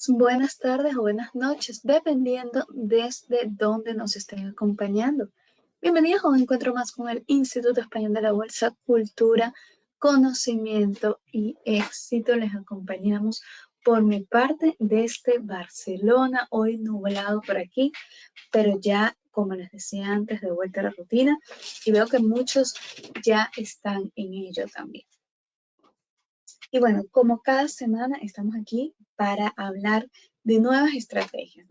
buenas tardes o buenas noches, dependiendo desde dónde nos estén acompañando. Bienvenidos a un encuentro más con el Instituto Español de la Bolsa, Cultura, Conocimiento y Éxito. Les acompañamos por mi parte desde Barcelona, hoy nublado por aquí, pero ya, como les decía antes, de vuelta a la rutina y veo que muchos ya están en ello también. Y bueno, como cada semana estamos aquí para hablar de nuevas estrategias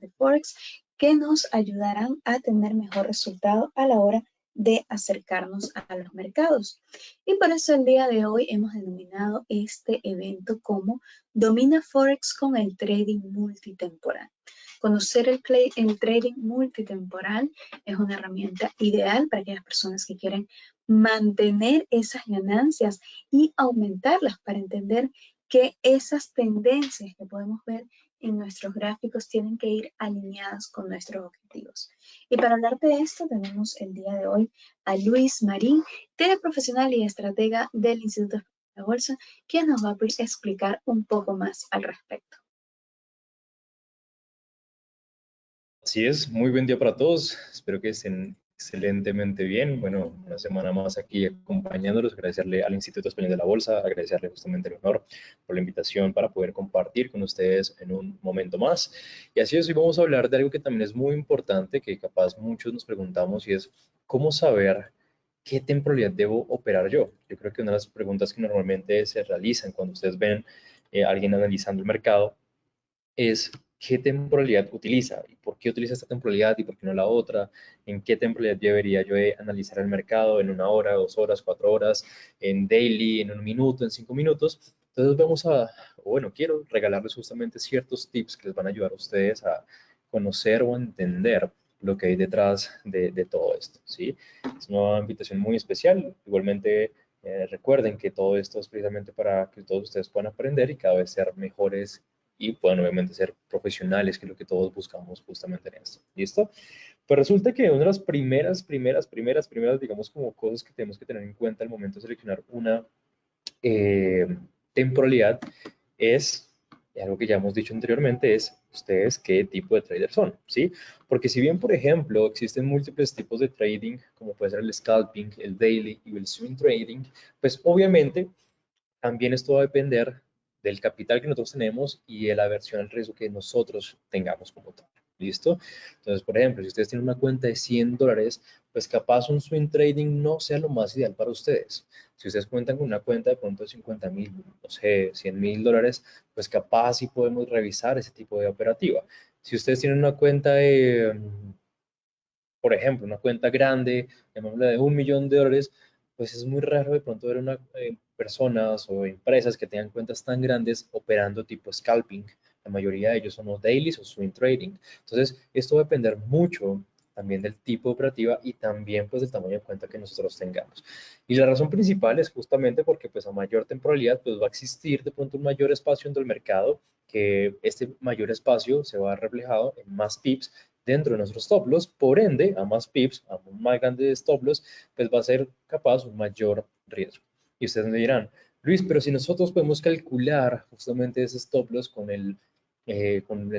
de Forex que nos ayudarán a tener mejor resultado a la hora de acercarnos a los mercados. Y por eso el día de hoy hemos denominado este evento como Domina Forex con el trading multitemporal. Conocer el trading multitemporal es una herramienta ideal para aquellas personas que quieren mantener esas ganancias y aumentarlas para entender que esas tendencias que podemos ver en nuestros gráficos tienen que ir alineadas con nuestros objetivos. Y para hablar de esto tenemos el día de hoy a Luis Marín, teleprofesional y estratega del Instituto de la Bolsa, quien nos va a explicar un poco más al respecto. Así es, muy buen día para todos. Espero que estén excelentemente bien. Bueno, una semana más aquí acompañándolos. Agradecerle al Instituto Español de la Bolsa, agradecerle justamente el honor por la invitación para poder compartir con ustedes en un momento más. Y así es, hoy vamos a hablar de algo que también es muy importante, que capaz muchos nos preguntamos, y es cómo saber qué temporalidad debo operar yo. Yo creo que una de las preguntas que normalmente se realizan cuando ustedes ven a alguien analizando el mercado es qué temporalidad utiliza y por qué utiliza esta temporalidad y por qué no la otra, en qué temporalidad debería yo analizar el mercado en 1 hora, 2 horas, 4 horas, en daily, en 1 minuto, en 5 minutos. Entonces bueno, quiero regalarles justamente ciertos tips que les van a ayudar a ustedes a conocer o entender lo que hay detrás de todo esto, ¿sí? Es una invitación muy especial. Igualmente, recuerden que todo esto es precisamente para que todos ustedes puedan aprender y cada vez ser mejores y puedan obviamente ser profesionales, que es lo que todos buscamos justamente en esto. ¿Listo? Pues resulta que una de las primeras, digamos, como cosas que tenemos que tener en cuenta al momento de seleccionar una eh, temporalidad es, algo que ya hemos dicho anteriormente, es ustedes qué tipo de trader son, ¿sí? Porque si bien, por ejemplo, existen múltiples tipos de trading, como puede ser el scalping, el daily y el swing trading, pues obviamente también esto va a depender del capital que nosotros tenemos y de la aversión al riesgo que nosotros tengamos como tal. ¿Listo? Entonces, por ejemplo, si ustedes tienen una cuenta de $100, pues capaz un swing trading no sea lo más ideal para ustedes. Si ustedes cuentan con una cuenta de pronto de 50,000, no sé, $100,000, pues capaz sí podemos revisar ese tipo de operativa. Si ustedes tienen una cuenta de, por ejemplo, una cuenta grande, llamémosla de $1,000,000, pues es muy raro de pronto ver personas o empresas que tengan cuentas tan grandes operando tipo scalping. La mayoría de ellos son los dailies o swing trading. Entonces, esto va a depender mucho también del tipo de operativa y también pues del tamaño de cuenta que nosotros tengamos. Y la razón principal es justamente porque pues a mayor temporalidad pues va a existir de pronto un mayor espacio dentro del mercado, que este mayor espacio se va a ver reflejado en más pips dentro de nuestros stop loss. Por ende, a más pips, a un más grande stop loss, pues va a ser capaz un mayor riesgo. Y ustedes me dirán, Luis, pero si nosotros podemos calcular justamente ese stop loss con el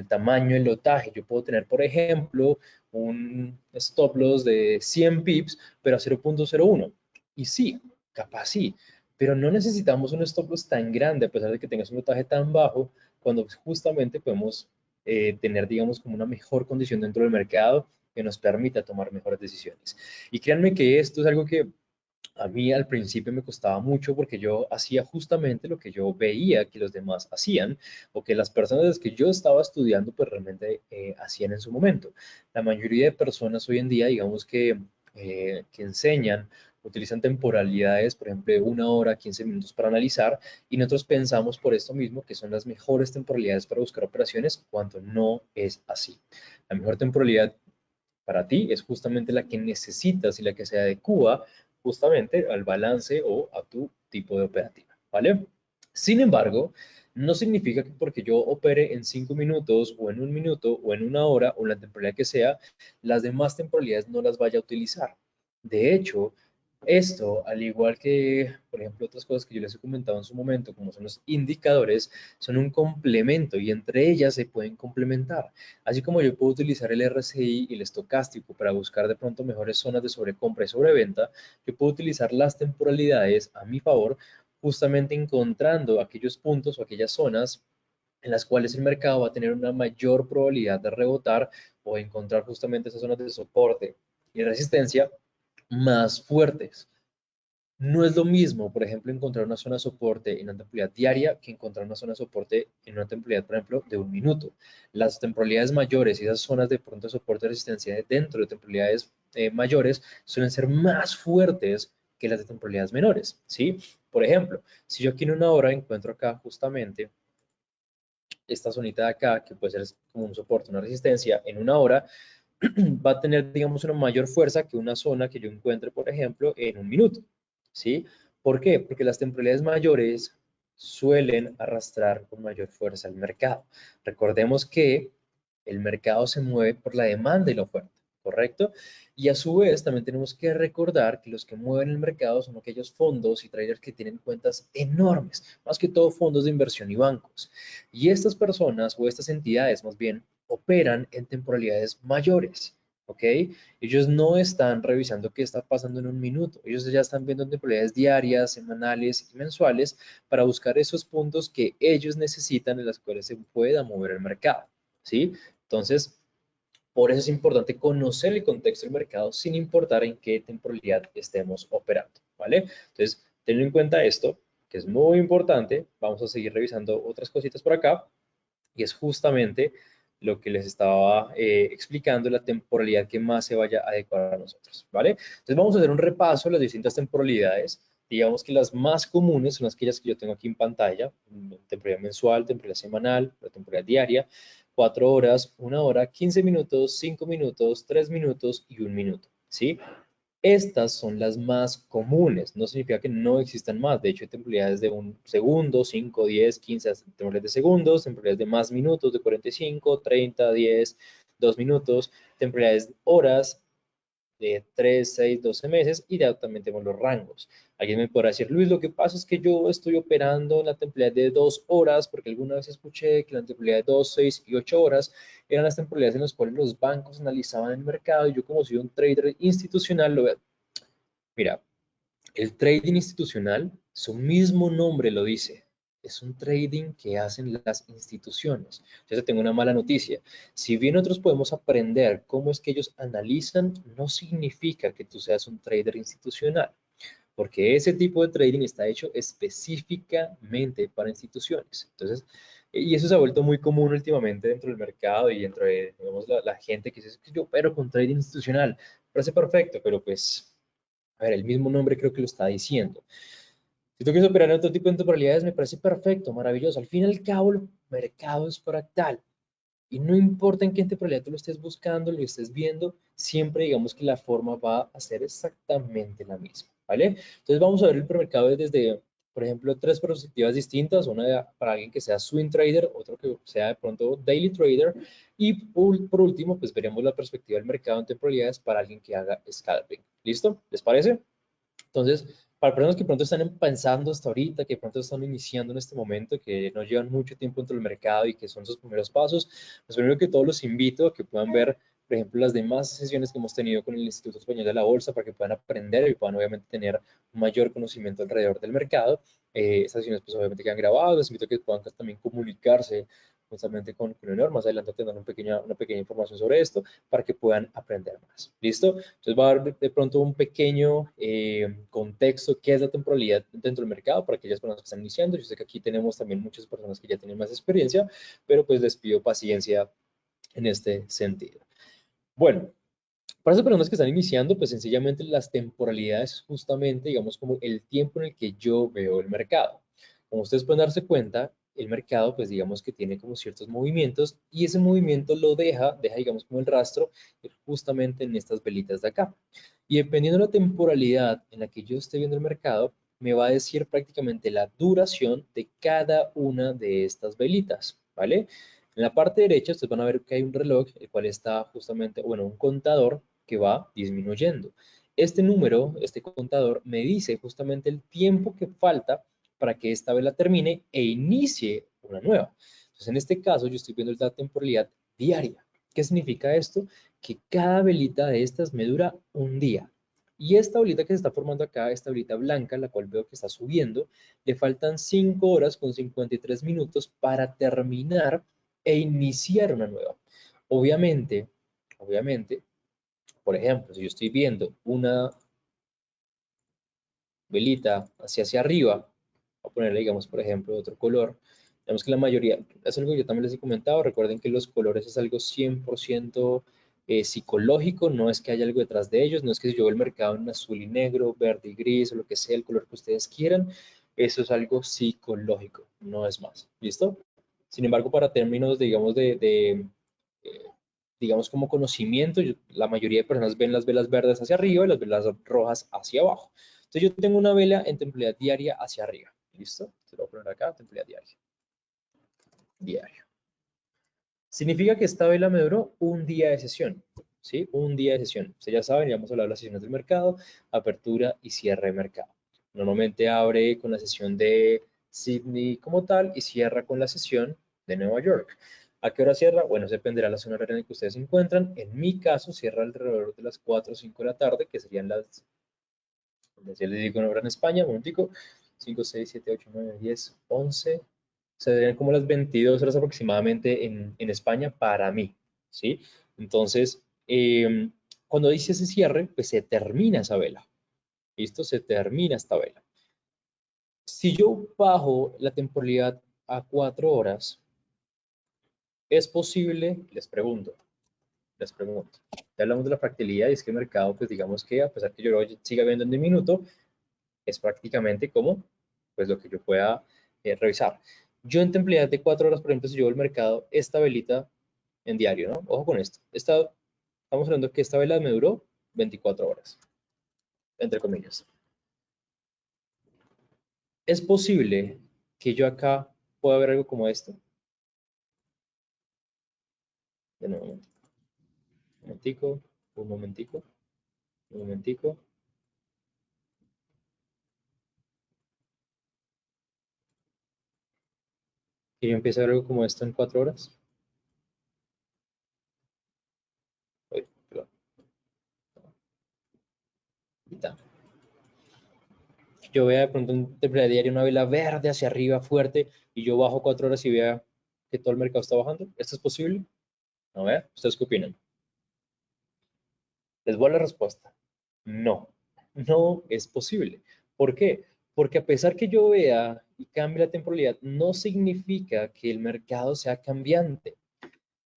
tamaño del lotaje, yo puedo tener, por ejemplo, un stop loss de 100 pips, pero a 0,01. Y sí, capaz sí, pero no necesitamos un stop loss tan grande, a pesar de que tengas un lotaje tan bajo, cuando justamente podemos tener, digamos, como una mejor condición dentro del mercado que nos permita tomar mejores decisiones. Y créanme que esto es algo que a mí al principio me costaba mucho porque yo hacía justamente lo que yo veía que los demás hacían o que las personas que yo estaba estudiando pues realmente hacían en su momento. La mayoría de personas hoy en día, digamos que enseñan, utilizan temporalidades, por ejemplo, de 1 hora, 15 minutos para analizar, y nosotros pensamos por esto mismo que son las mejores temporalidades para buscar operaciones cuando no es así. La mejor temporalidad para ti es justamente la que necesitas y la que se adecua justamente al balance o a tu tipo de operativa, ¿vale? Sin embargo, no significa que porque yo opere en 5 minutos o en 1 minuto o en 1 hora o la temporalidad que sea, las demás temporalidades no las vaya a utilizar. De hecho, Esto, al igual que, por ejemplo, otras cosas que yo les he comentado en su momento, como son los indicadores, son un complemento y entre ellas se pueden complementar. Así como yo puedo utilizar el RSI y el estocástico para buscar de pronto mejores zonas de sobrecompra y sobreventa, yo puedo utilizar las temporalidades a mi favor, justamente encontrando aquellos puntos o aquellas zonas en las cuales el mercado va a tener una mayor probabilidad de rebotar o encontrar justamente esas zonas de soporte y resistencia más fuertes. No es lo mismo, por ejemplo, encontrar una zona de soporte en una temporalidad diaria que encontrar una zona de soporte en una temporalidad, por ejemplo, de un minuto. Las temporalidades mayores y esas zonas de pronto de soporte y resistencia dentro de temporalidades mayores suelen ser más fuertes que las de temporalidades menores, ¿sí? Por ejemplo, si yo aquí en una hora encuentro acá justamente esta zonita de acá, que puede ser como un soporte, una resistencia, en una hora, va a tener, digamos, una mayor fuerza que una zona que yo encuentre, por ejemplo, en un minuto, ¿sí? ¿Por qué? Porque las temporalidades mayores suelen arrastrar con mayor fuerza el mercado. Recordemos que el mercado se mueve por la demanda y la oferta, ¿correcto? Y a su vez también tenemos que recordar que los que mueven el mercado son aquellos fondos y traders que tienen cuentas enormes, más que todo fondos de inversión y bancos. Y estas personas o estas entidades más bien operan en temporalidades mayores, ¿ok? Ellos no están revisando qué está pasando en un minuto, ellos ya están viendo temporalidades diarias, semanales y mensuales para buscar esos puntos que ellos necesitan en las cuales se pueda mover el mercado, ¿sí? Entonces, por eso es importante conocer el contexto del mercado sin importar en qué temporalidad estemos operando, ¿vale? Entonces, tenlo en cuenta esto, que es muy importante. Vamos a seguir revisando otras cositas por acá y es justamente lo que les estaba explicando, la temporalidad que más se vaya a adecuar a nosotros, ¿vale? Entonces vamos a hacer un repaso de las distintas temporalidades. Digamos que las más comunes son las que yo tengo aquí en pantalla, temporalidad mensual, temporalidad semanal, la temporalidad diaria, 4 horas, 1 hora, 15 minutos, 5 minutos, 3 minutos y 1 minuto, ¿sí? Estas son las más comunes, no significa que no existan más. De hecho, hay temporalidades de 1 segundo, 5, 10, 15, temporalidades de segundos, temporalidades de más minutos, de 45, 30, 10, 2 minutos, temporalidades de horas, de 3, 6, 12 meses y ya también tenemos los rangos. Alguien me podrá decir, Luis, lo que pasa es que yo estoy operando en la temporalidad de 2 horas porque alguna vez escuché que la temporalidad de 2, 6 y 8 horas eran las temporalidades en las cuales los bancos analizaban el mercado y yo como soy un trader institucional lo veo. Mira, el trading institucional, su mismo nombre lo dice, es un trading que hacen las instituciones. Entonces tengo una mala noticia. Si bien nosotros podemos aprender cómo es que ellos analizan, no significa que tú seas un trader institucional, porque ese tipo de trading está hecho específicamente para instituciones. Entonces, y eso se ha vuelto muy común últimamente dentro del mercado y dentro de, digamos, la gente que dice, yo opero con trading institucional. Parece perfecto, pero pues a ver, el mismo nombre creo que lo está diciendo. Si tú quieres operar en otro tipo de temporalidades, me parece perfecto, maravilloso. Al fin y al cabo, el mercado es fractal. Y no importa en qué temporalidad tú lo estés buscando, lo estés viendo, siempre digamos que la forma va a ser exactamente la misma, ¿vale? Entonces vamos a ver el premercado desde, por ejemplo, tres perspectivas distintas, una para alguien que sea swing trader, otro que sea de pronto daily trader, y por último, pues veremos la perspectiva del mercado en temporalidades para alguien que haga scalping. ¿Listo? ¿Les parece? Entonces, para personas que pronto están pensando hasta ahorita, que pronto están iniciando en este momento, que no llevan mucho tiempo dentro del mercado y que son sus primeros pasos, pues primero que todo los invito a que puedan ver, por ejemplo, las demás sesiones que hemos tenido con el Instituto Español de la Bolsa para que puedan aprender y puedan obviamente tener un mayor conocimiento alrededor del mercado. Estas sesiones pues obviamente quedan grabadas, les invito a que puedan también comunicarse justamente con Leonor. Más adelante tendrán una pequeña información sobre esto para que puedan aprender más. ¿Listo? Entonces va a dar de pronto un pequeño contexto, qué es la temporalidad dentro del mercado para aquellas personas que están iniciando. Yo sé que aquí tenemos también muchas personas que ya tienen más experiencia, pero pues les pido paciencia en este sentido. Bueno, para esas personas que están iniciando, pues sencillamente las temporalidades es justamente, digamos, como el tiempo en el que yo veo el mercado. Como ustedes pueden darse cuenta, el mercado, pues digamos que tiene como ciertos movimientos y ese movimiento lo deja digamos, como el rastro justamente en estas velitas de acá. Y dependiendo de la temporalidad en la que yo esté viendo el mercado, me va a decir prácticamente la duración de cada una de estas velitas, ¿vale? En la parte derecha ustedes van a ver que hay un reloj, el cual está justamente, bueno, un contador que va disminuyendo. Este número, este contador, me dice justamente el tiempo que falta para que esta vela termine e inicie una nueva. Entonces, en este caso, yo estoy viendo la temporalidad diaria. ¿Qué significa esto? Que cada velita de estas me dura un día. Y esta velita que se está formando acá, esta velita blanca, la cual veo que está subiendo, le faltan 5 horas con 53 minutos para terminar e iniciar una nueva. Obviamente, por ejemplo, si yo estoy viendo una velita hacia arriba, voy a ponerle, digamos, por ejemplo, otro color. Digamos que la mayoría, es algo que yo también les he comentado, recuerden que los colores es algo 100% psicológico, no es que haya algo detrás de ellos, no es que si yo veo el mercado en azul y negro, verde y gris, o lo que sea, el color que ustedes quieran, eso es algo psicológico, no es más, ¿listo? Sin embargo, para términos, digamos, digamos, como conocimiento, la mayoría de personas ven las velas verdes hacia arriba y las velas rojas hacia abajo. Entonces yo tengo una vela en temporalidad diaria hacia arriba. ¿Listo? Se lo voy a poner acá, temporalidad diaria. Diario. Significa que esta vela me duró un día de sesión. ¿Sí? Un día de sesión. Ustedes ya saben, ya hemos hablado de las sesiones del mercado, apertura y cierre de mercado. Normalmente abre con la sesión de Sydney como tal y cierra con la sesión de Nueva York. ¿A qué hora cierra? Bueno, dependerá de la zona horaria en la que ustedes se encuentran. En mi caso, cierra alrededor de las 4 o 5 de la tarde, que serían las, ya les digo una hora en España, un momentico, 5, 6, 7, 8, 9, 10, 11, serían como las 22 horas aproximadamente en España para mí, ¿sí? Entonces, cuando dice ese cierre, pues se termina esa vela, ¿listo? Se termina esta vela. Si yo bajo la temporalidad a 4 horas, ¿es posible? Les pregunto. Ya hablamos de la fractalidad y es que el mercado, pues digamos que a pesar que yo lo siga viendo en un minuto, es prácticamente como pues lo que yo pueda revisar. Yo en temporalidad de 4 horas, por ejemplo, si yo veo el mercado, esta velita en diario, ¿no? Ojo con esto. Estamos hablando que esta vela me duró 24 horas, entre comillas. ¿Es posible que yo acá pueda ver algo como esto? De nuevo, un momentico, un momentico, un momentico. Que yo empiece a ver algo como esto en 4 horas. Uy, perdón. Ahorita. Yo vea de pronto en temporada diaria una vela verde hacia arriba fuerte y yo bajo 4 horas y vea que todo el mercado está bajando. ¿Esto es posible? A ver, ¿ustedes qué opinan? Les voy a la respuesta. No, no es posible. ¿Por qué? Porque a pesar que yo vea y cambie la temporalidad, no significa que el mercado sea cambiante.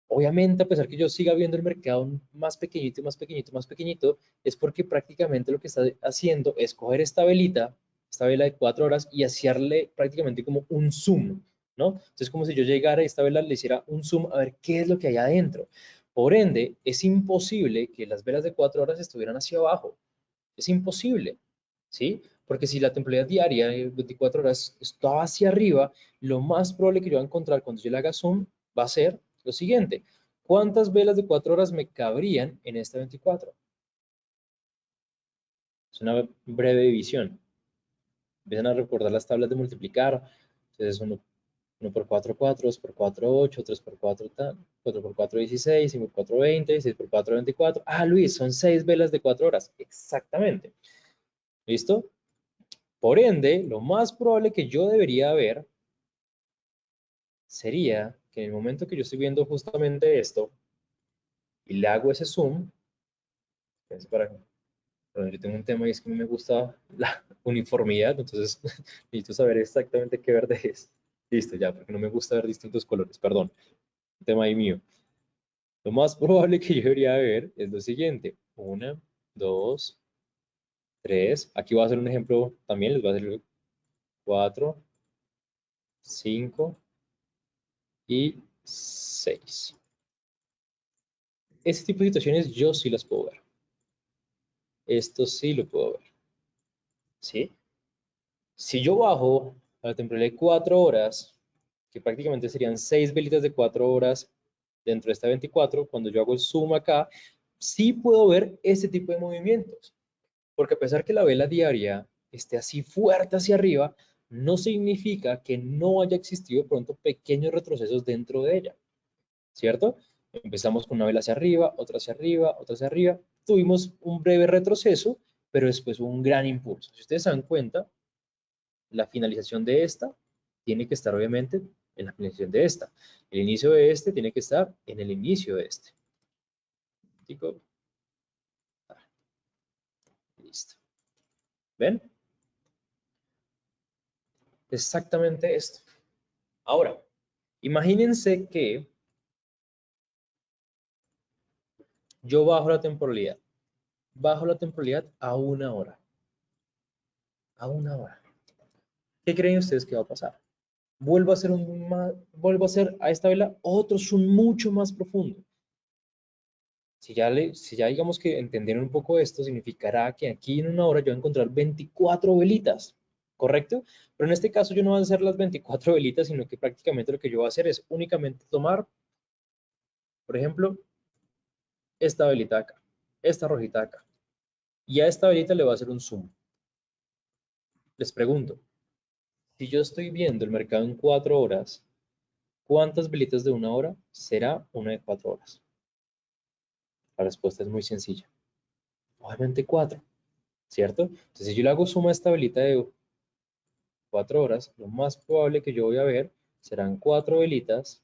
Obviamente, a pesar que yo siga viendo el mercado más pequeñito, más pequeñito, más pequeñito, es porque prácticamente lo que está haciendo es coger esta vela de 4 horas y hacerle prácticamente como un zoom, ¿no? Entonces, como si yo llegara y esta vela le hiciera un zoom a ver qué es lo que hay adentro. Por ende, es imposible que las velas de 4 horas estuvieran hacia abajo. Es imposible, ¿sí? Porque si la temporalidad diaria de 24 horas está hacia arriba, lo más probable que yo voy a encontrar cuando yo le haga zoom va a ser lo siguiente. ¿Cuántas velas de 4 horas me cabrían en esta 24? Es una breve división. Empiezan a recordar las tablas de multiplicar. Entonces, 1 por 4, 4, 2 por 4, 8, 3 por 4, 4 por 4, 16, 5 por 4, 20, 6 por 4, 24. Ah, Luis, son 6 velas de 4 horas. Exactamente. ¿Listo? Por ende, lo más probable que yo debería ver sería que en el momento que yo estoy viendo justamente esto y le hago ese zoom, bueno, yo tengo un tema y es que a mí me gusta la uniformidad, entonces necesito saber exactamente qué verde es. Listo, ya, porque no me gusta ver distintos colores, perdón, un tema ahí mío. Lo más probable que yo debería ver es lo siguiente. 1, 2, 3. Aquí voy a hacer un ejemplo también, les voy a hacer 4, 5 y 6. Ese tipo de situaciones yo sí las puedo ver. Esto sí lo puedo ver. ¿Sí? Si yo bajo a la temporalidad de 4 horas, que prácticamente serían 6 velitas de 4 horas dentro de esta 24, cuando yo hago el zoom acá, sí puedo ver ese tipo de movimientos. Porque a pesar que la vela diaria esté así fuerte hacia arriba, no significa que no haya existido de pronto pequeños retrocesos dentro de ella, ¿cierto? Empezamos con una vela hacia arriba, otra hacia arriba, otra hacia arriba. Tuvimos un breve retroceso, pero después un gran impulso. Si ustedes se dan cuenta, la finalización de esta tiene que estar obviamente en la finalización de esta. El inicio de este tiene que estar en el inicio de este. Listo. ¿Ven? Exactamente esto. Ahora, imagínense que yo bajo la temporalidad. Bajo la temporalidad a 1 hora. A 1 hora. ¿Qué creen ustedes que va a pasar? Vuelvo a hacer a esta vela otro zoom mucho más profundo. Si ya digamos que entendieron un poco esto, significará que aquí en 1 hora yo voy a encontrar 24 velitas, ¿correcto? Pero en este caso yo no voy a hacer las 24 velitas, sino que prácticamente lo que yo voy a hacer es únicamente tomar, por ejemplo, esta velita acá, esta rojita acá, y a esta velita le voy a hacer un zoom. Les pregunto, si yo estoy viendo el mercado en 4 horas, ¿cuántas velitas de 1 hora será una de 4 horas? La respuesta es muy sencilla. Obviamente 4, ¿cierto? Entonces, si yo le hago suma a esta velita de 4 horas, lo más probable que yo voy a ver serán 4 velitas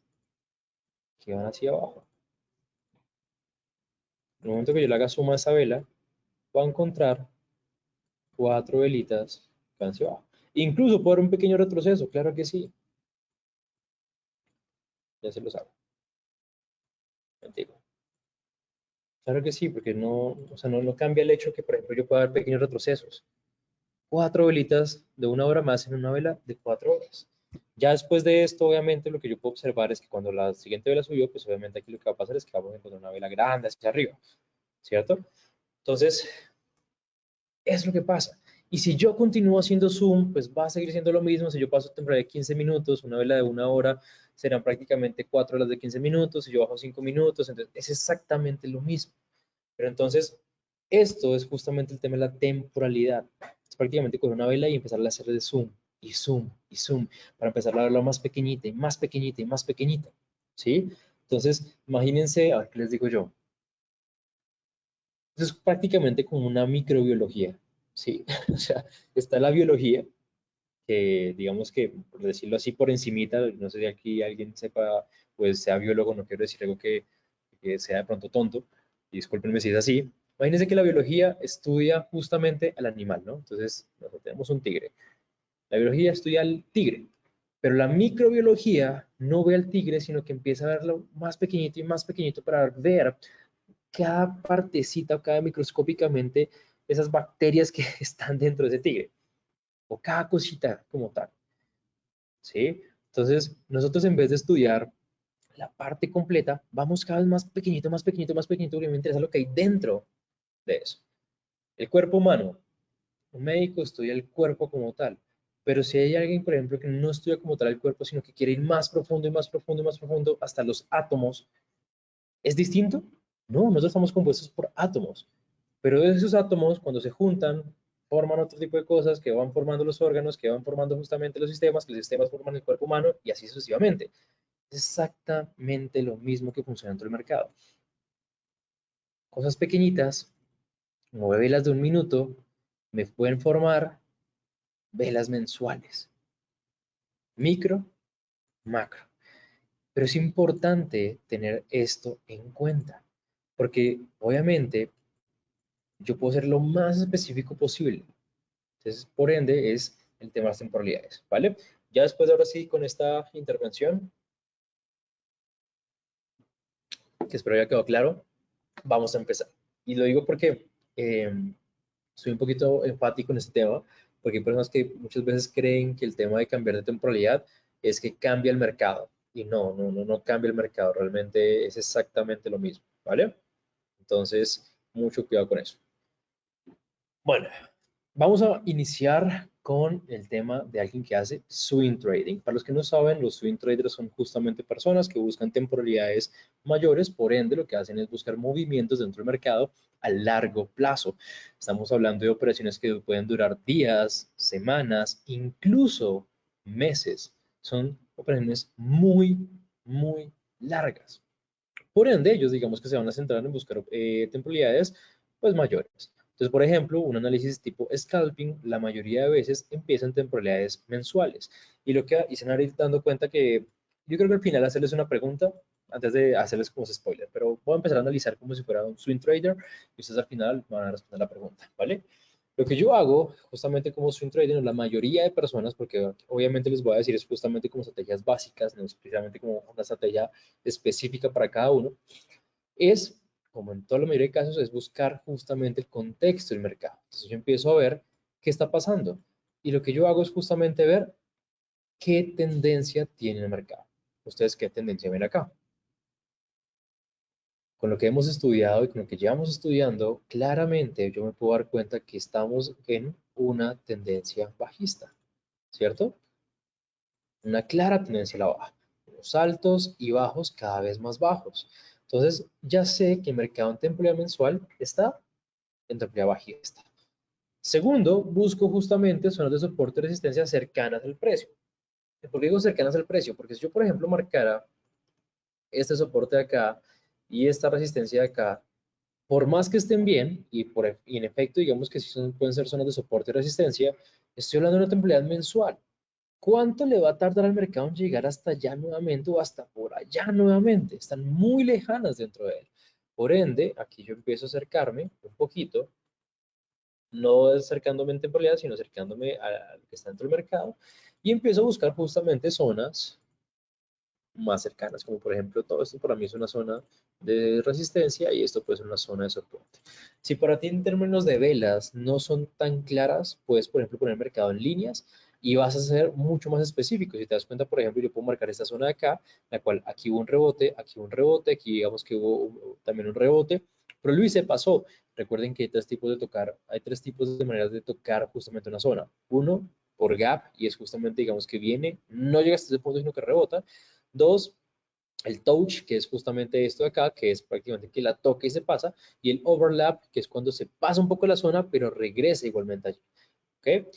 que van hacia abajo. En el momento que yo le haga suma a esa vela, voy a encontrar 4 velitas que van hacia abajo. Incluso por un pequeño retroceso, claro que sí. Ya se los hago. Contigo. Claro que sí, porque no, o sea, no cambia el hecho que, por ejemplo, yo pueda dar pequeños retrocesos. 4 velitas de 1 hora más en una vela de 4 horas. Ya después de esto, obviamente, lo que yo puedo observar es que cuando la siguiente vela subió, pues obviamente aquí lo que va a pasar es que vamos a encontrar una vela grande hacia arriba, ¿cierto? Entonces, es lo que pasa. Y si yo continúo haciendo zoom, pues va a seguir siendo lo mismo. Si yo paso temporada de 15 minutos, una vela de 1 hora, serán prácticamente 4 horas de 15 minutos. Si yo bajo 5 minutos, entonces es exactamente lo mismo. Pero entonces, esto es justamente el tema de la temporalidad. Es prácticamente con una vela y empezar a hacer de zoom y zoom y zoom para empezar a verla más pequeñita y más pequeñita y más pequeñita. ¿Sí? Entonces, imagínense, a ver qué les digo yo. Eso es prácticamente como una microbiología. ¿Sí? O sea, está la biología, que digamos que, por decirlo así, por encimita, no sé si aquí alguien sepa, pues sea biólogo, no quiero decir algo que sea de pronto tonto, y discúlpenme si es así. Imagínense que la biología estudia justamente al animal, ¿no? Entonces, nosotros tenemos un tigre. La biología estudia al tigre, pero la microbiología no ve al tigre, sino que empieza a verlo más pequeñito y más pequeñito para ver cada partecita o cada microscópicamente esas bacterias que están dentro de ese tigre, o cada cosita como tal. ¿Sí? Entonces, nosotros en vez de estudiar la parte completa, vamos cada vez más pequeñito, más pequeñito, más pequeñito, porque me interesa lo que hay dentro de eso. El cuerpo humano, un médico estudia el cuerpo como tal, pero si hay alguien, por ejemplo, que no estudia como tal el cuerpo, sino que quiere ir más profundo y más profundo y más profundo hasta los átomos, ¿es distinto? No, nosotros estamos compuestos por átomos, pero esos átomos cuando se juntan forman otro tipo de cosas que van formando los órganos, que van formando justamente que los sistemas forman el cuerpo humano y así sucesivamente. Es exactamente lo mismo que funciona dentro del mercado. Cosas pequeñitas, como velas de 1 minuto, me pueden formar velas mensuales, micro, macro. Pero es importante tener esto en cuenta, porque obviamente yo puedo ser lo más específico posible. Entonces, por ende, es el tema de las temporalidades, ¿vale? Ya después, ahora sí, con esta intervención, que espero haya quedado claro, vamos a empezar. Y lo digo porque soy un poquito enfático en este tema, porque hay personas que muchas veces creen que el tema de cambiar de temporalidad es que cambia el mercado. Y no cambia el mercado, realmente es exactamente lo mismo, ¿vale? Entonces, mucho cuidado con eso. Bueno, Vamos a iniciar con el tema de alguien que hace swing trading. Para los que no saben, los swing traders son justamente personas que buscan temporalidades mayores, por ende lo que hacen es buscar movimientos dentro del mercado a largo plazo. Estamos hablando de operaciones que pueden durar días, semanas, incluso meses. Son operaciones muy largas. Por ende, ellos digamos que se van a centrar en buscar temporalidades pues mayores. Entonces, por ejemplo, un análisis tipo scalping, la mayoría de veces empieza en temporalidades mensuales. Y lo que hice ir dando cuenta que yo creo que al final hacerles una pregunta, antes de hacerles como spoiler, pero voy a empezar a analizar como si fuera un swing trader y ustedes al final van a responder la pregunta, ¿vale? Lo que yo hago, justamente como swing trader, la mayoría de personas, porque obviamente les voy a decir es justamente como estrategias básicas, no es precisamente como una estrategia específica para cada uno, es, como en toda la mayoría de casos, es buscar justamente el contexto del mercado. Entonces yo empiezo a ver qué está pasando. Y lo que yo hago es justamente ver qué tendencia tiene el mercado. ¿Ustedes qué tendencia ven acá? Con lo que hemos estudiado y con lo que llevamos estudiando, claramente yo me puedo dar cuenta que estamos en una tendencia bajista, ¿cierto? Una clara tendencia a la baja, unos altos y bajos cada vez más bajos. Entonces, ya sé que el mercado en temporalidad mensual está en temporalidad bajista. Segundo, busco justamente zonas de soporte y resistencia cercanas al precio. ¿Por qué digo cercanas al precio? Porque si yo, por ejemplo, marcara este soporte de acá y esta resistencia de acá, por más que estén bien, y en efecto, digamos que sí pueden ser zonas de soporte y resistencia, estoy hablando de una temporalidad mensual. ¿Cuánto le va a tardar al mercado en llegar hasta allá nuevamente o hasta por allá nuevamente? Están muy lejanas dentro de él. Por ende, aquí yo empiezo a acercarme un poquito, no acercándome en temporalidad, sino acercándome a lo que está dentro del mercado y empiezo a buscar justamente zonas más cercanas, como por ejemplo todo esto para mí es una zona de resistencia y esto puede ser una zona de soporte. Si para ti en términos de velas no son tan claras, puedes por ejemplo poner mercado en líneas y vas a ser mucho más específico. Si te das cuenta, por ejemplo, yo puedo marcar esta zona de acá, la cual aquí hubo un rebote, aquí digamos que hubo también un rebote, pero Luis se pasó. Recuerden que hay tres tipos de tocar, hay tres tipos de maneras de tocar justamente una zona. Uno, por gap, y es justamente, digamos, que viene, no llega hasta ese punto, sino que rebota. Dos, el touch, que es justamente esto de acá, que es prácticamente que la toca y se pasa, y el overlap, que es cuando se pasa un poco la zona, pero regresa igualmente allí. ¿Ok?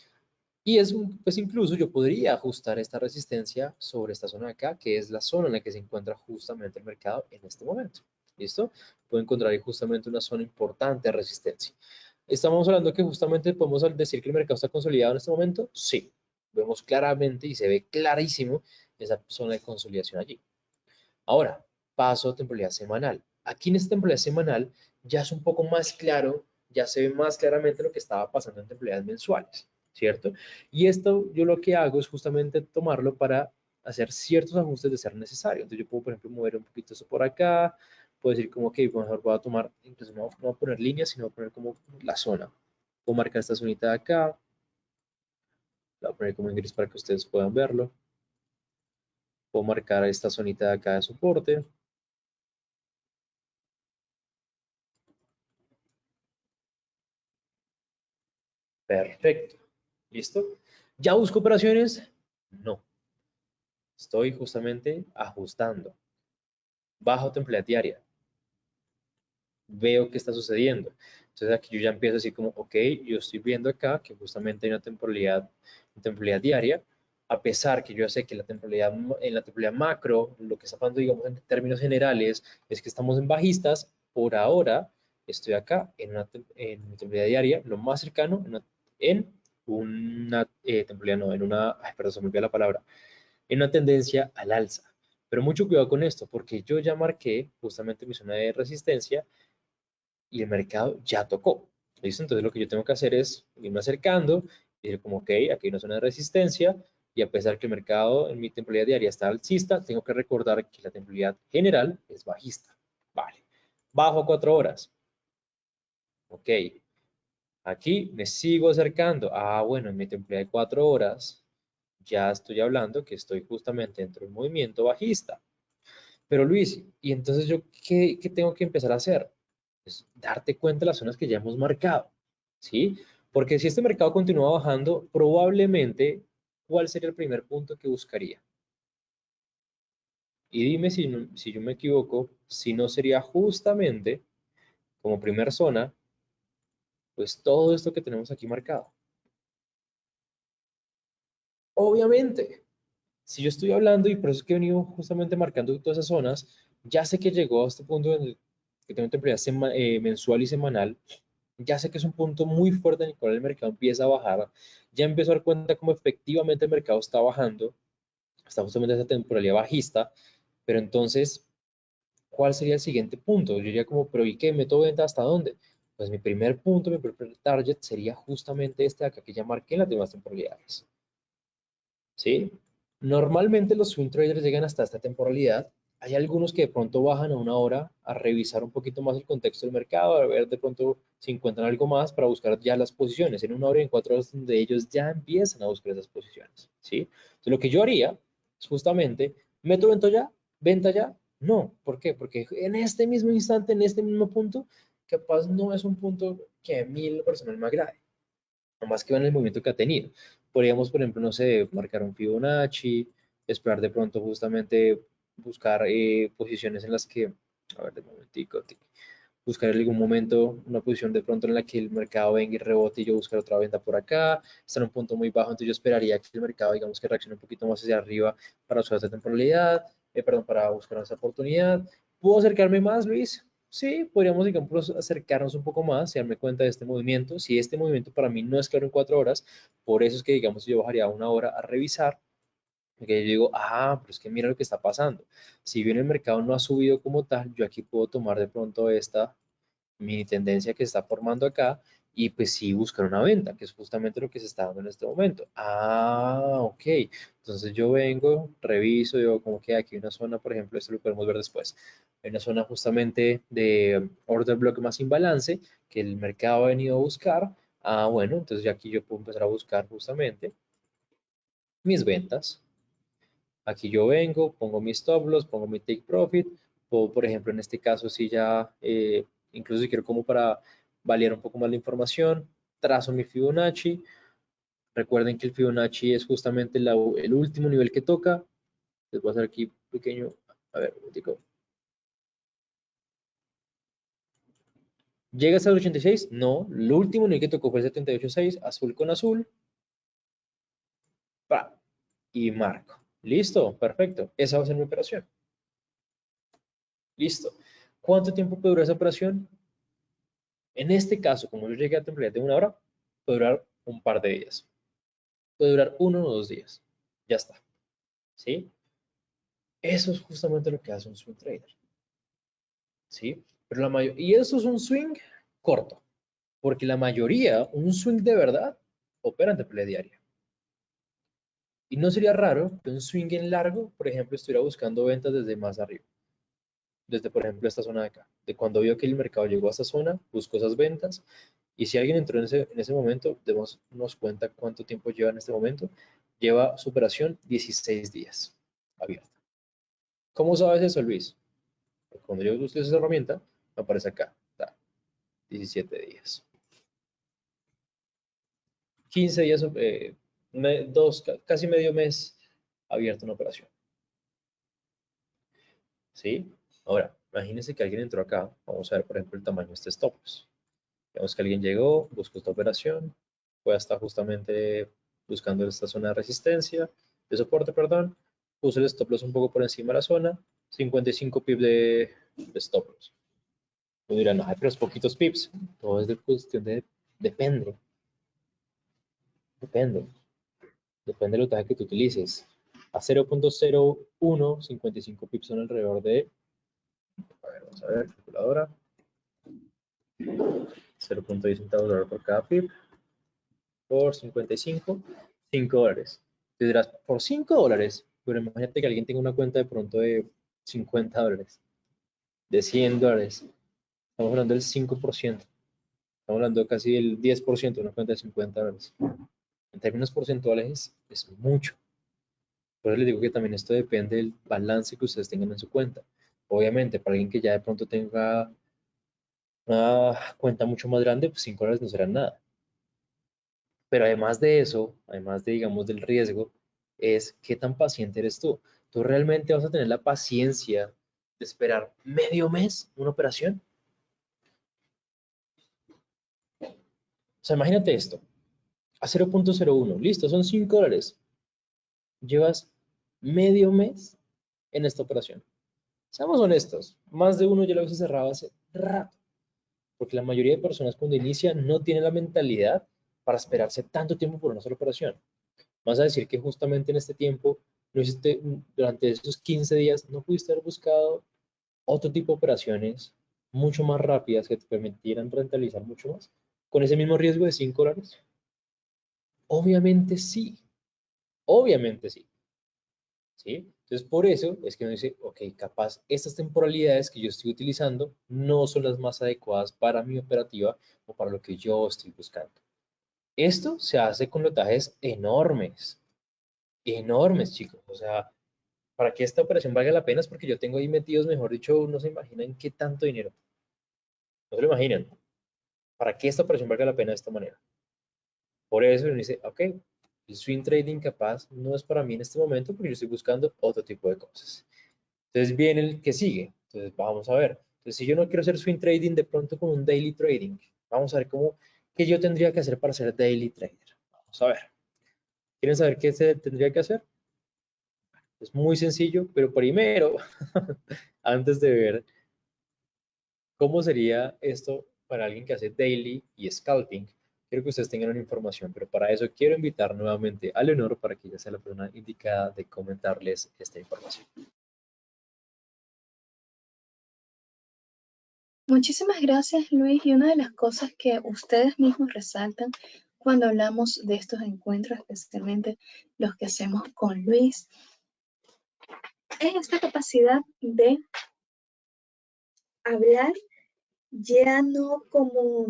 Y es, pues incluso yo podría ajustar esta resistencia sobre esta zona de acá, que es la zona en la que se encuentra justamente el mercado en este momento. ¿Listo? Puedo encontrar ahí justamente una zona importante de resistencia. ¿Estamos hablando que justamente podemos decir que el mercado está consolidado en este momento? Sí. Vemos claramente y se ve clarísimo esa zona de consolidación allí. Ahora, paso a temporalidad semanal. Aquí en esta temporalidad semanal ya es un poco más claro, ya se ve más claramente lo que estaba pasando en temporalidades mensuales, ¿cierto? Y esto yo lo que hago es justamente tomarlo para hacer ciertos ajustes de ser necesario. Entonces yo puedo, por ejemplo, mover un poquito esto por acá, puedo decir como que mejor voy a tomar, entonces no voy a poner líneas, sino voy a poner como la zona. Puedo marcar esta zonita de acá, la voy a poner como en gris para que ustedes puedan verlo. Puedo marcar esta zonita de acá de soporte. Perfecto. ¿Listo? ¿Ya busco operaciones? No. Estoy justamente ajustando. Bajo temporalidad diaria. Veo qué está sucediendo. Entonces aquí yo ya empiezo a decir como, ok, yo estoy viendo acá que justamente hay una temporalidad diaria, a pesar que yo sé que en la temporalidad macro, lo que está pasando, digamos, en términos generales, es que estamos en bajistas, por ahora estoy acá en mi temporalidad diaria, lo más cercano en una temporalidad, no, ay, perdón, se me olvidó la palabra, en una tendencia al alza. Pero mucho cuidado con esto, porque yo ya marqué justamente mi zona de resistencia y el mercado ya tocó. ¿Listo? Entonces lo que yo tengo que hacer es irme acercando y decir como, ok, aquí hay una zona de resistencia y a pesar que el mercado en mi temporalidad diaria está alcista, tengo que recordar que la temporalidad general es bajista. Vale. Bajo 4 horas. Ok. Aquí me sigo acercando. Ah, bueno, en mi temporalidad de 4 horas ya estoy hablando que estoy justamente dentro del movimiento bajista. Pero Luis, ¿y entonces yo qué tengo que empezar a hacer? Es darte cuenta de las zonas que ya hemos marcado, ¿sí? Porque si este mercado continúa bajando, probablemente, ¿cuál sería el primer punto que buscaría? Y dime si yo me equivoco, si no sería justamente como primer zona, pues todo esto que tenemos aquí marcado. Obviamente, si yo estoy hablando, y por eso es que he venido justamente marcando todas esas zonas, ya sé que llegó a este punto en el que tengo temporalidad mensual y semanal, ya sé que es un punto muy fuerte en el cual el mercado empieza a bajar, ya empiezo a dar cuenta cómo efectivamente el mercado está bajando, está justamente esa temporalidad bajista, pero entonces, ¿cuál sería el siguiente punto? Yo diría como, pero ¿y qué? ¿Meto venta hasta dónde? Pues mi primer punto, mi primer target sería justamente este de acá que ya marqué en las demás temporalidades. ¿Sí? Normalmente los swing traders llegan hasta esta temporalidad. Hay algunos que de pronto bajan a una hora a revisar un poquito más el contexto del mercado, a ver de pronto si encuentran algo más para buscar ya las posiciones en una hora y en 4 horas donde ellos ya empiezan a buscar esas posiciones. ¿Sí? Entonces lo que yo haría es justamente, ¿meto venta ya? No. ¿Por qué? Porque en este mismo instante, en este mismo punto, capaz no es un punto que a mí en lo personal me agrade más que en el movimiento que ha tenido. Podríamos, por ejemplo, no sé, marcar un Fibonacci, esperar de pronto justamente buscar posiciones en las que, a ver, de momentico, buscar en algún momento una posición de pronto en la que el mercado venga y rebote y yo buscar otra venta por acá, está en un punto muy bajo, entonces yo esperaría que el mercado, digamos, que reaccione un poquito más hacia arriba para usar esta temporalidad, perdón, para buscar esa oportunidad. ¿Puedo acercarme más, Luis? Sí, podríamos, digamos, acercarnos un poco más y darme cuenta de este movimiento. Si este movimiento para mí no es claro en 4 horas, por eso es que, digamos, yo bajaría una hora a revisar, porque yo digo, pero es que mira lo que está pasando. Si bien el mercado no ha subido como tal, yo aquí puedo tomar de pronto esta mini tendencia que se está formando acá y pues sí buscar una venta, que es justamente lo que se está dando en este momento. Ok. Entonces yo vengo, reviso, digo como que aquí hay una zona, por ejemplo, esto lo podemos ver después. Hay una zona justamente de order block más imbalance que el mercado ha venido a buscar. Bueno, entonces ya aquí yo puedo empezar a buscar justamente mis ventas. Aquí yo vengo, pongo mi stop loss, pongo mi take profit, o por ejemplo en este caso si ya, incluso si quiero como para validar un poco más la información, trazo mi Fibonacci. Recuerden que el Fibonacci es justamente el último nivel que toca. Les voy a hacer aquí pequeño, a ver, un momentico. ¿Llega hasta el 86? No, el último nivel que tocó fue el 78.6, azul con azul, y marco. Listo, perfecto. Esa va a ser mi operación. Listo. ¿Cuánto tiempo puede durar esa operación? En este caso, como yo llegué a temporalidad de una hora, puede durar un par de días. Puede durar 1 o 2 días. Ya está. ¿Sí? Eso es justamente lo que hace un swing trader. ¿Sí? Pero y eso es un swing corto. Porque la mayoría, un swing de verdad, opera en temporalidad diaria. Y no sería raro que un swing en largo, por ejemplo, estuviera buscando ventas desde más arriba. Desde, por ejemplo, esta zona de acá. De cuando vio que el mercado llegó a esta zona, buscó esas ventas. Y si alguien entró en ese momento, nos cuenta cuánto tiempo lleva en este momento. Lleva su operación 16 días abierta. ¿Cómo sabes eso, Luis? Porque cuando yo uso esa herramienta, me aparece acá. Está, 17 días. 15 días, casi medio mes abierta una operación. ¿Sí? Ahora, imagínense que alguien entró acá. Vamos a ver, por ejemplo, el tamaño de este stop loss. Vemos que alguien llegó, buscó esta operación, fue hasta justamente buscando esta zona de resistencia, de soporte, perdón, puso el stop loss un poco por encima de la zona, 55 pips de stop loss. Me dirán, ay, pero es poquitos pips. Todo es de cuestión de, depende, depende, depende del lotaje que tú utilices. A 0.01, 55 pips son alrededor de, a ver, vamos a ver, calculadora, 0.10 centavos de dólar por cada pip. Por 55, $5. Te dirás, por $5, pero imagínate que alguien tenga una cuenta de pronto de $50, de $100. Estamos hablando del 5%. Estamos hablando casi del 10% de una cuenta de $50. En términos porcentuales es mucho. Por eso les digo que también esto depende del balance que ustedes tengan en su cuenta. Obviamente, para alguien que ya de pronto tenga una cuenta mucho más grande, pues $5 no serán nada. Pero además de eso, además de, digamos, del riesgo, es qué tan paciente eres tú. ¿Tú realmente vas a tener la paciencia de esperar medio mes una operación? O sea, imagínate esto, a 0.01, listo, son $5. Llevas medio mes en esta operación. Seamos honestos, más de uno ya lo hubiese cerrado hace rato, porque la mayoría de personas cuando inician no tienen la mentalidad para esperarse tanto tiempo por una sola operación. Vas a decir que justamente en este tiempo, no hiciste, durante esos 15 días, no pudiste haber buscado otro tipo de operaciones mucho más rápidas que te permitieran rentabilizar mucho más, con ese mismo riesgo de $5. Obviamente sí, obviamente sí. ¿Sí? Entonces, por eso es que uno dice, ok, capaz estas temporalidades que yo estoy utilizando no son las más adecuadas para mi operativa o para lo que yo estoy buscando. Esto se hace con lotajes enormes, enormes, chicos. O sea, para que esta operación valga la pena es porque yo tengo ahí metidos, mejor dicho, no se imaginan qué tanto dinero. No se lo imaginan. Para que esta operación valga la pena de esta manera. Por eso uno dice, ok, el swing trading capaz no es para mí en este momento porque yo estoy buscando otro tipo de cosas. Entonces viene el que sigue. Entonces vamos a ver. Entonces si yo no quiero hacer swing trading, de pronto con un daily trading. Vamos a ver cómo, qué yo tendría que hacer para ser daily trader. Vamos a ver. ¿Quieren saber qué se tendría que hacer? Es muy sencillo, pero primero, antes de ver cómo sería esto para alguien que hace daily y scalping, quiero que ustedes tengan una información, pero para eso quiero invitar nuevamente a Leonor para que ella sea la persona indicada de comentarles esta información. Muchísimas gracias, Luis. Y una de las cosas que ustedes mismos resaltan cuando hablamos de estos encuentros, especialmente los que hacemos con Luis, es esta capacidad de hablar ya no como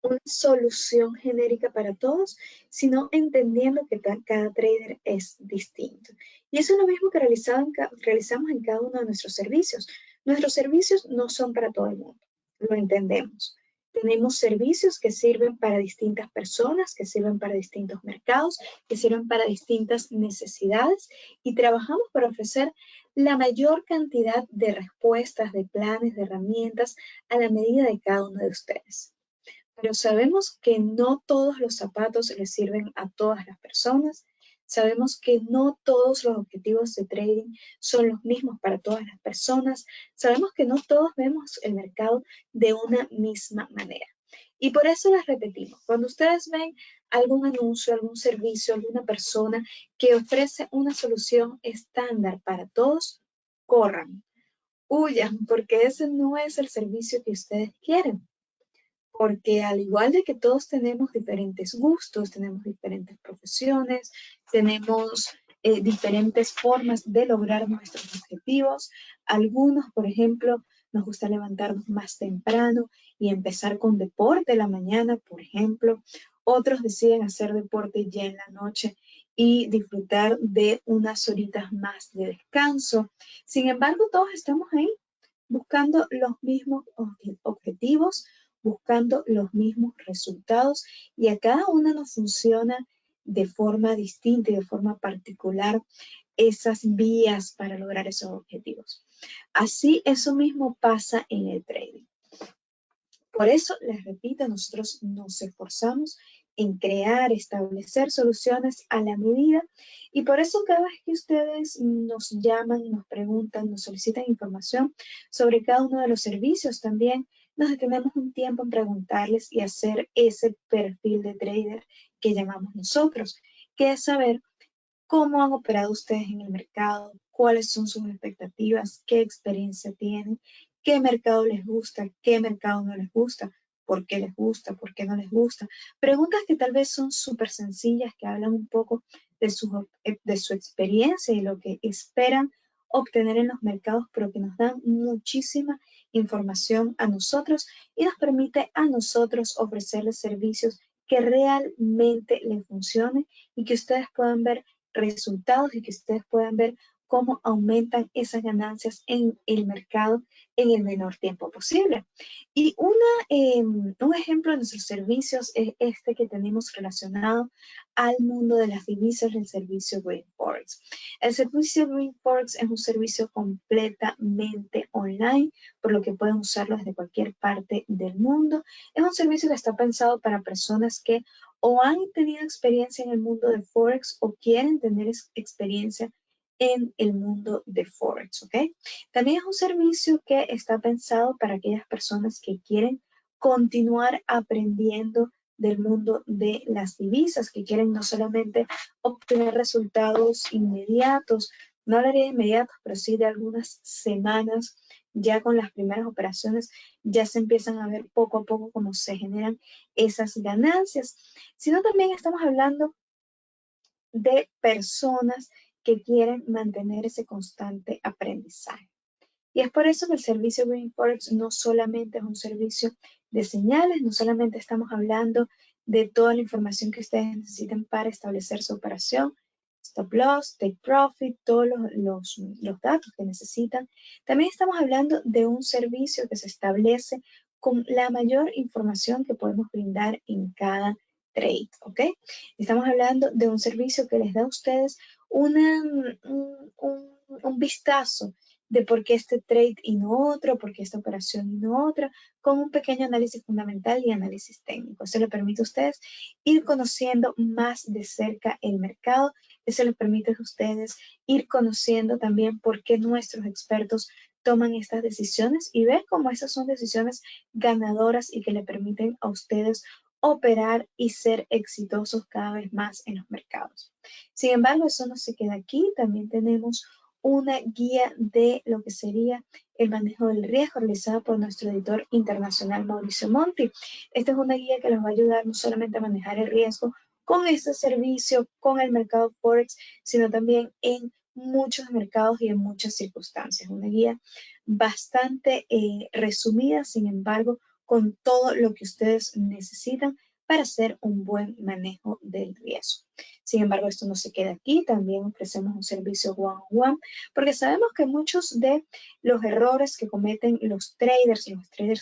una solución genérica para todos, sino entendiendo que cada trader es distinto. Y eso es lo mismo que realizamos en cada uno de nuestros servicios. Nuestros servicios no son para todo el mundo, lo entendemos. Tenemos servicios que sirven para distintas personas, que sirven para distintos mercados, que sirven para distintas necesidades y trabajamos para ofrecer la mayor cantidad de respuestas, de planes, de herramientas a la medida de cada uno de ustedes. Pero sabemos que no todos los zapatos les sirven a todas las personas. Sabemos que no todos los objetivos de trading son los mismos para todas las personas. Sabemos que no todos vemos el mercado de una misma manera. Y por eso les repetimos, cuando ustedes ven algún anuncio, algún servicio, alguna persona que ofrece una solución estándar para todos, corran, huyan, porque ese no es el servicio que ustedes quieren. Porque al igual de que todos tenemos diferentes gustos, tenemos diferentes profesiones, tenemos diferentes formas de lograr nuestros objetivos. Algunos, por ejemplo, nos gusta levantarnos más temprano y empezar con deporte en la mañana, por ejemplo. Otros deciden hacer deporte ya en la noche y disfrutar de unas horitas más de descanso. Sin embargo, todos estamos ahí buscando los mismos objetivos, buscando los mismos resultados y a cada una nos funciona de forma distinta y de forma particular esas vías para lograr esos objetivos. Así, eso mismo pasa en el trading. Por eso, les repito, nosotros nos esforzamos en crear, establecer soluciones a la medida y por eso cada vez que ustedes nos llaman, nos preguntan, nos solicitan información sobre cada uno de los servicios también, nos detenemos un tiempo en preguntarles y hacer ese perfil de trader que llamamos nosotros, que es saber cómo han operado ustedes en el mercado, cuáles son sus expectativas, qué experiencia tienen, qué mercado les gusta, qué mercado no les gusta, por qué les gusta, por qué no les gusta. Preguntas que tal vez son súper sencillas, que hablan un poco de su experiencia y lo que esperan obtener en los mercados, pero que nos dan muchísima información a nosotros y nos permite a nosotros ofrecerles servicios que realmente les funcionen y que ustedes puedan ver resultados y que ustedes puedan ver cómo aumentan esas ganancias en el mercado en el menor tiempo posible. Y un ejemplo de nuestros servicios es este que tenemos relacionado al mundo de las divisas, el servicio Green Forex. El servicio Green Forex es un servicio completamente online, por lo que pueden usarlo desde cualquier parte del mundo. Es un servicio que está pensado para personas que o han tenido experiencia en el mundo de Forex o quieren tener experiencia en el mundo de Forex, ¿ok? También es un servicio que está pensado para aquellas personas que quieren continuar aprendiendo del mundo de las divisas, que quieren no solamente obtener resultados inmediatos, no hablaré de inmediatos, pero sí de algunas semanas, ya con las primeras operaciones, ya se empiezan a ver poco a poco cómo se generan esas ganancias, sino también estamos hablando de personas que quieren mantener ese constante aprendizaje. Y es por eso que el servicio Green Forex no solamente es un servicio de señales, no solamente estamos hablando de toda la información que ustedes necesiten para establecer su operación, stop loss, take profit, todos los datos que necesitan. También estamos hablando de un servicio que se establece con la mayor información que podemos brindar en cada trade, ¿ok? Estamos hablando de un servicio que les da a ustedes un vistazo de por qué este trade y no otro, por qué esta operación y no otra, con un pequeño análisis fundamental y análisis técnico. Eso le permite a ustedes ir conociendo más de cerca el mercado. Eso les permite a ustedes ir conociendo también por qué nuestros expertos toman estas decisiones y ver cómo esas son decisiones ganadoras y que le permiten a ustedes operar y ser exitosos cada vez más en los mercados. Sin embargo, eso no se queda aquí. También tenemos una guía de lo que sería el manejo del riesgo realizada por nuestro editor internacional Mauricio Monti. Esta es una guía que les va a ayudar no solamente a manejar el riesgo con este servicio, con el mercado Forex, sino también en muchos mercados y en muchas circunstancias. Una guía bastante resumida, sin embargo, con todo lo que ustedes necesitan para hacer un buen manejo del riesgo. Sin embargo, esto no se queda aquí, también ofrecemos un servicio one-on-one, porque sabemos que muchos de los errores que cometen los traders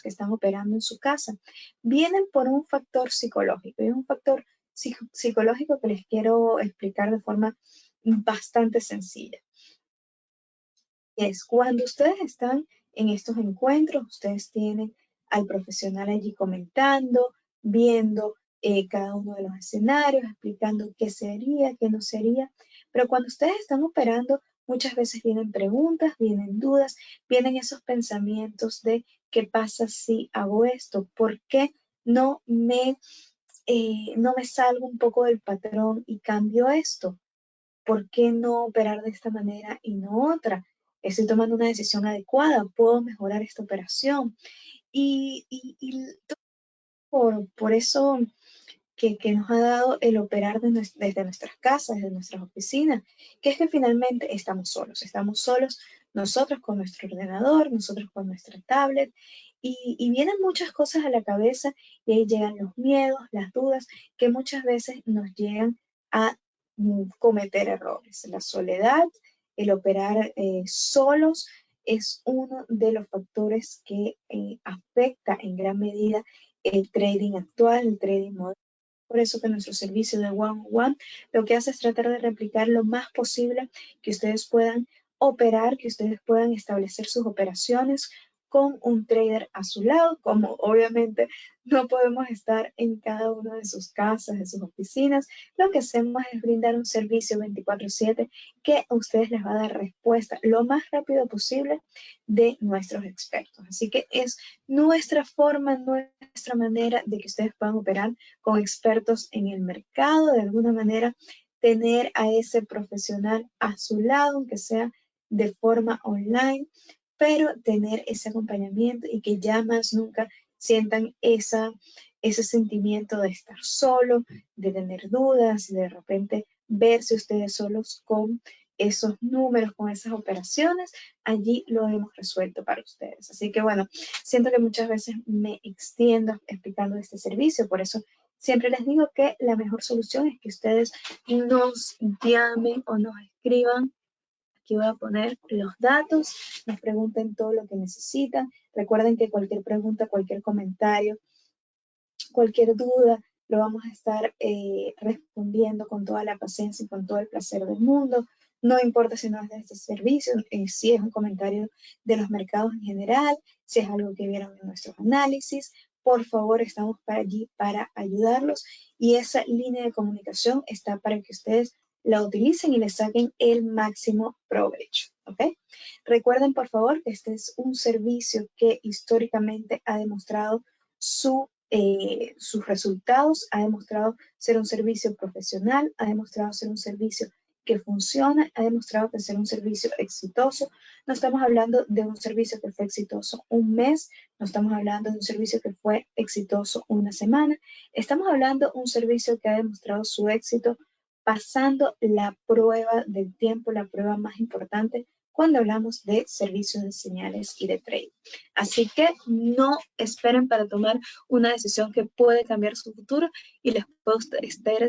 que están operando en su casa, vienen por un factor psicológico, y es un factor psicológico que les quiero explicar de forma bastante sencilla. Es cuando ustedes están en estos encuentros, ustedes tienen al profesional allí comentando, viendo cada uno de los escenarios, explicando qué sería, qué no sería. Pero cuando ustedes están operando, muchas veces vienen preguntas, vienen dudas, vienen esos pensamientos de qué pasa si hago esto, por qué no me salgo un poco del patrón y cambio esto. ¿Por qué no operar de esta manera y no otra? Estoy tomando una decisión adecuada, puedo mejorar esta operación. Y por eso que nos ha dado el operar desde nuestras casas, desde nuestras oficinas, que es que finalmente estamos solos nosotros con nuestro ordenador, nosotros con nuestra tablet, y vienen muchas cosas a la cabeza y ahí llegan los miedos, las dudas, que muchas veces nos llegan a cometer errores. La soledad, el operar solos, es uno de los factores que afecta en gran medida el trading actual, el trading moderno. Por eso que nuestro servicio de one-on-one lo que hace es tratar de replicar lo más posible que ustedes puedan operar, que ustedes puedan establecer sus operaciones con un trader a su lado, como obviamente no podemos estar en cada una de sus casas, de sus oficinas. Lo que hacemos es brindar un servicio 24/7 que a ustedes les va a dar respuesta lo más rápido posible de nuestros expertos. Así que es nuestra forma, nuestra manera de que ustedes puedan operar con expertos en el mercado, de alguna manera tener a ese profesional a su lado, aunque sea de forma online, pero tener ese acompañamiento y que ya más nunca sientan ese sentimiento de estar solo, de tener dudas y de repente verse ustedes solos con esos números, con esas operaciones. Allí lo hemos resuelto para ustedes. Así que bueno, siento que muchas veces me extiendo explicando este servicio, por eso siempre les digo que la mejor solución es que ustedes nos llamen o nos escriban Aquí voy a poner los datos, nos pregunten todo lo que necesitan. Recuerden que cualquier pregunta, cualquier comentario, cualquier duda, lo vamos a estar respondiendo con toda la paciencia y con todo el placer del mundo. No importa si no es de este servicio, si es un comentario de los mercados en general, si es algo que vieron en nuestros análisis, por favor, estamos allí para ayudarlos y esa línea de comunicación está para que ustedes la utilicen y le saquen el máximo provecho, ¿ok? Recuerden, por favor, que este es un servicio que históricamente ha demostrado sus resultados, ha demostrado ser un servicio profesional, ha demostrado ser un servicio que funciona, ha demostrado que ser un servicio exitoso. No estamos hablando de un servicio que fue exitoso un mes, no estamos hablando de un servicio que fue exitoso una semana, estamos hablando de un servicio que ha demostrado su éxito pasando la prueba del tiempo, la prueba más importante cuando hablamos de servicios de señales y de trading. Así que no esperen para tomar una decisión que puede cambiar su futuro y les puede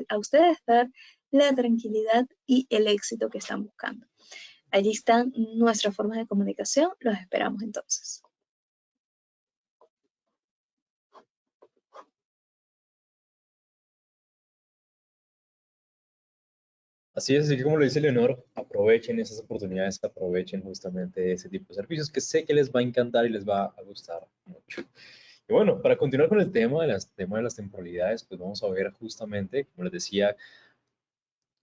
a ustedes dar la tranquilidad y el éxito que están buscando. Allí están nuestras formas de comunicación. Los esperamos entonces. Así es, así que como lo dice Leonor, aprovechen esas oportunidades, aprovechen justamente ese tipo de servicios que sé que les va a encantar y les va a gustar mucho. Y bueno, para continuar con el tema de las temporalidades, pues vamos a ver justamente, como les decía,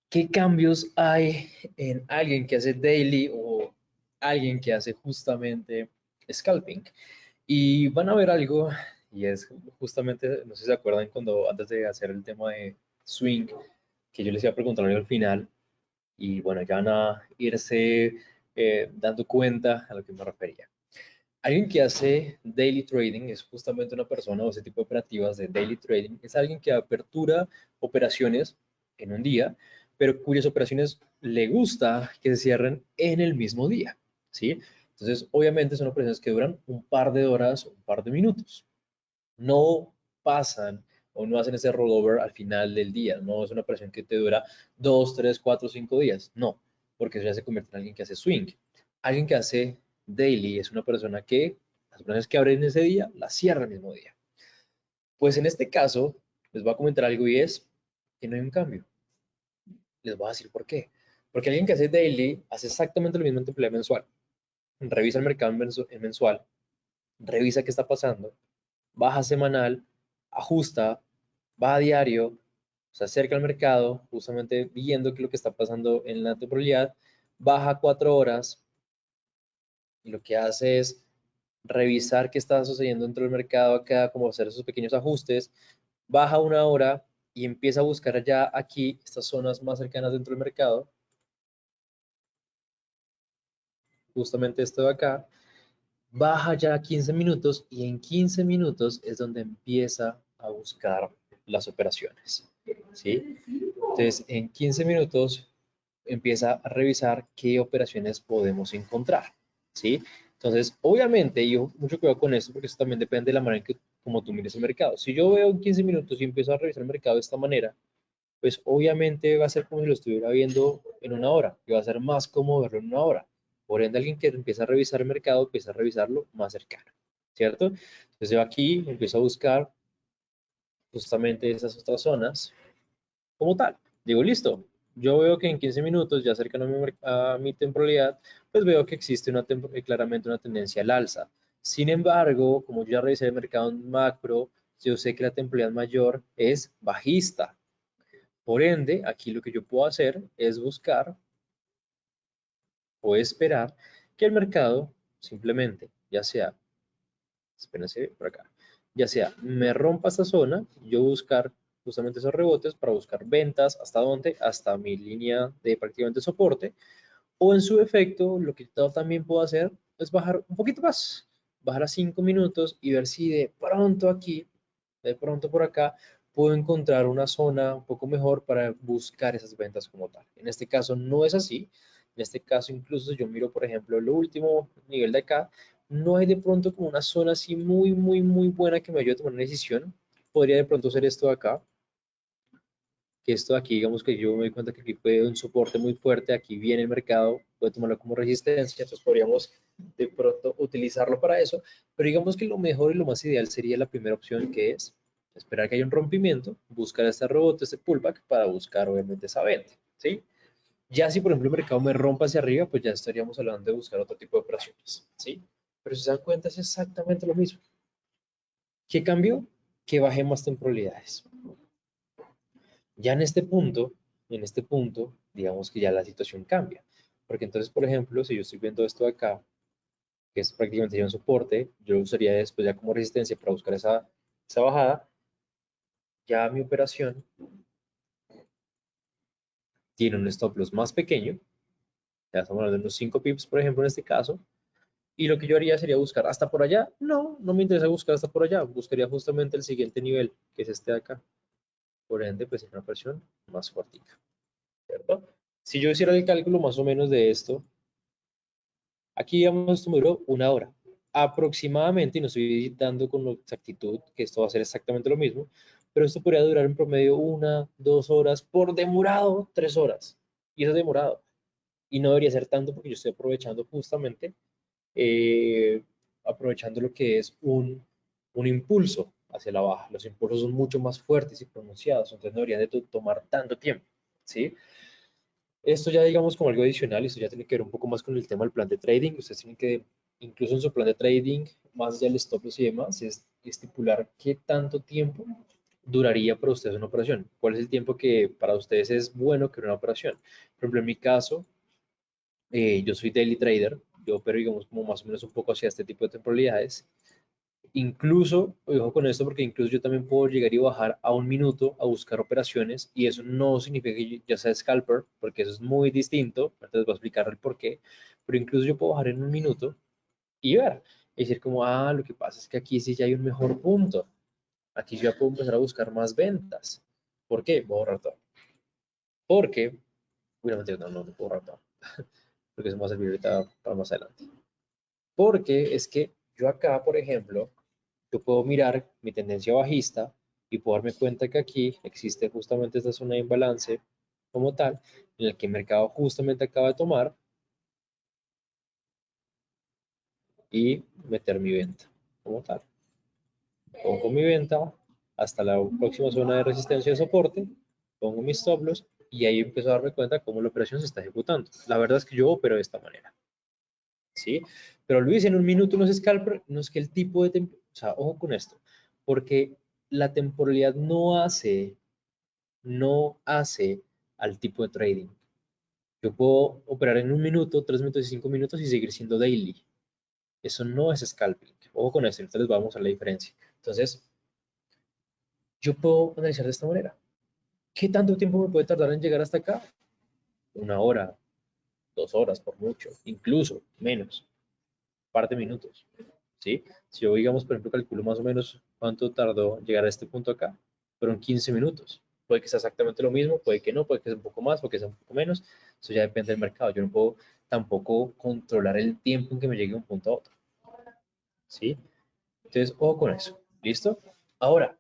qué cambios hay en alguien que hace daily o alguien que hace justamente scalping. Y van a ver algo, y es justamente, no sé si se acuerdan cuando antes de hacer el tema de swing, que yo les iba a preguntar al final, y bueno, ya van a irse dando cuenta a lo que me refería. Alguien que hace daily trading es justamente una persona o ese tipo de operativas de daily trading, es alguien que apertura operaciones en un día, pero cuyas operaciones le gusta que se cierren en el mismo día, ¿sí? Entonces, obviamente son operaciones que duran un par de horas o un par de minutos. No pasan o no hacen ese rollover al final del día. No es una operación que te dura 2, 3, 4, 5 días. No, porque eso ya se convierte en alguien que hace swing. Alguien que hace daily es una persona que las operaciones que abren ese día las cierra el mismo día. Pues en este caso, les voy a comentar algo y es que no hay un cambio. Les voy a decir por qué. Porque alguien que hace daily hace exactamente lo mismo en temporada mensual. Revisa el mercado mensual, revisa qué está pasando, baja semanal, ajusta, va a diario, se acerca al mercado, justamente viendo qué es lo que está pasando en la temporalidad, baja 4 horas y lo que hace es revisar qué está sucediendo dentro del mercado acá, como hacer esos pequeños ajustes, baja 1 hora y empieza a buscar ya aquí estas zonas más cercanas dentro del mercado, justamente esto de acá, baja ya 15 minutos y en 15 minutos es donde empieza a buscar las operaciones, ¿sí? Entonces, en 15 minutos empieza a revisar qué operaciones podemos encontrar, ¿sí? Entonces, obviamente, yo mucho cuidado con esto porque eso también depende de la manera en que como tú mires el mercado. Si yo veo en 15 minutos y empiezo a revisar el mercado de esta manera, pues obviamente va a ser como si lo estuviera viendo en 1 hora y va a ser más cómodo verlo en 1 hora. Por ende, alguien que empieza a revisar el mercado, empieza a revisarlo más cercano, ¿cierto? Entonces yo aquí empiezo a buscar justamente esas otras zonas como tal. Digo, listo, yo veo que en 15 minutos, ya cercano a mi temporalidad, pues veo que existe claramente una tendencia al alza. Sin embargo, como yo ya revisé el mercado en macro, yo sé que la temporalidad mayor es bajista. Por ende, aquí lo que yo puedo hacer es buscar o esperar que el mercado simplemente, ya sea, espérense por acá, ya sea me rompa esta zona, yo buscar justamente esos rebotes para buscar ventas, ¿hasta dónde? Hasta mi línea de prácticamente soporte, o en su efecto, lo que yo también puedo hacer es bajar un poquito más, bajar a 5 minutos y ver si de pronto aquí, de pronto por acá, puedo encontrar una zona un poco mejor para buscar esas ventas como tal. En este caso no es así. En este caso, incluso si yo miro, por ejemplo, el último nivel de acá, no hay de pronto como una zona así muy buena que me ayude a tomar una decisión. Podría de pronto ser esto de acá, que esto de aquí, digamos que yo me doy cuenta que aquí puede un soporte muy fuerte, aquí viene el mercado, puede tomarlo como resistencia, entonces podríamos de pronto utilizarlo para eso, pero digamos que lo mejor y lo más ideal sería la primera opción, que es esperar que haya un rompimiento, buscar este rebote, este pullback, para buscar obviamente esa venta, ¿sí? Ya si por ejemplo el mercado me rompa hacia arriba, pues ya estaríamos hablando de buscar otro tipo de operaciones, ¿sí? Pero si se dan cuenta es exactamente lo mismo. ¿Qué cambió? Que bajé más temporalidades. Ya en este punto, digamos que ya la situación cambia. Porque entonces, por ejemplo, si yo estoy viendo esto de acá, que es prácticamente ya un soporte, yo lo usaría después ya como resistencia para buscar esa bajada, ya mi operación tiene un stop loss más pequeño, ya estamos hablando de unos 5 pips, por ejemplo, en este caso, y lo que yo haría sería buscar hasta por allá. No, no me interesa buscar hasta por allá, buscaría justamente el siguiente nivel, que es este de acá. Por ende, pues es una presión más cortica, ¿cierto? Si yo hiciera el cálculo más o menos de esto, aquí, digamos, esto me duró una hora. Aproximadamente, y no estoy dando con exactitud que esto va a ser exactamente lo mismo, pero esto podría durar en promedio 1, 2 horas, por demorado 3 horas. Y eso es demorado. Y no debería ser tanto porque yo estoy aprovechando justamente, eh, aprovechando lo que es un impulso hacia la baja. Los impulsos son mucho más fuertes y pronunciados, entonces no deberían de tomar tanto tiempo, ¿sí? Esto ya digamos como algo adicional, esto ya tiene que ver un poco más con el tema del plan de trading. Ustedes tienen que, incluso en su plan de trading, más allá del stop loss y demás, es estipular qué tanto tiempo duraría para ustedes una operación. ¿Cuál es el tiempo que para ustedes es bueno que una operación? Por ejemplo, en mi caso, yo soy daily trader, yo opero digamos como más o menos un poco hacia este tipo de temporalidades. Incluso, ojo con esto porque incluso yo también puedo llegar y bajar a un minuto a buscar operaciones y eso no significa que yo ya sea scalper, porque eso es muy distinto, ahorita les voy a explicar el por qué, pero incluso yo puedo bajar en un minuto y ver, y decir como, ah, lo que pasa es que aquí sí ya hay un mejor punto, aquí yo ya puedo empezar a buscar más ventas. ¿Por qué? Voy a borrar todo. Porque, uy, no, mentira, no puedo borrar todo, porque eso me va a servir ahorita para más adelante. Porque es que yo acá, por ejemplo, yo puedo mirar mi tendencia bajista y puedo darme cuenta que aquí existe justamente esta zona de imbalance como tal, en el que el mercado justamente acaba de tomar y meter mi venta como tal. Pongo mi venta hasta la próxima zona de resistencia de soporte, pongo mis stop loss y ahí empiezo a darme cuenta cómo la operación se está ejecutando. La verdad es que yo opero de esta manera, ¿sí? Pero Luis, en un minuto no es scalper, no es que el tipo de, o sea, ojo con esto, porque la temporalidad no hace al tipo de trading. Yo puedo operar en un minuto, 3 minutos y 5 minutos y seguir siendo daily. Eso no es scalping. Ojo con esto, entonces vamos a la diferencia. Entonces, yo puedo analizar de esta manera. ¿Qué tanto tiempo me puede tardar en llegar hasta acá? 1 hora, 2 horas por mucho, incluso menos, par de minutos. ¿Sí? Si yo, digamos, por ejemplo, calculo más o menos cuánto tardó llegar a este punto acá, fueron 15 minutos. Puede que sea exactamente lo mismo, puede que no, puede que sea un poco más, puede que sea un poco menos. Eso ya depende del mercado. Yo no puedo tampoco controlar el tiempo en que me llegue de un punto a otro. ¿Sí? Entonces, ojo con eso. ¿Listo? Ahora,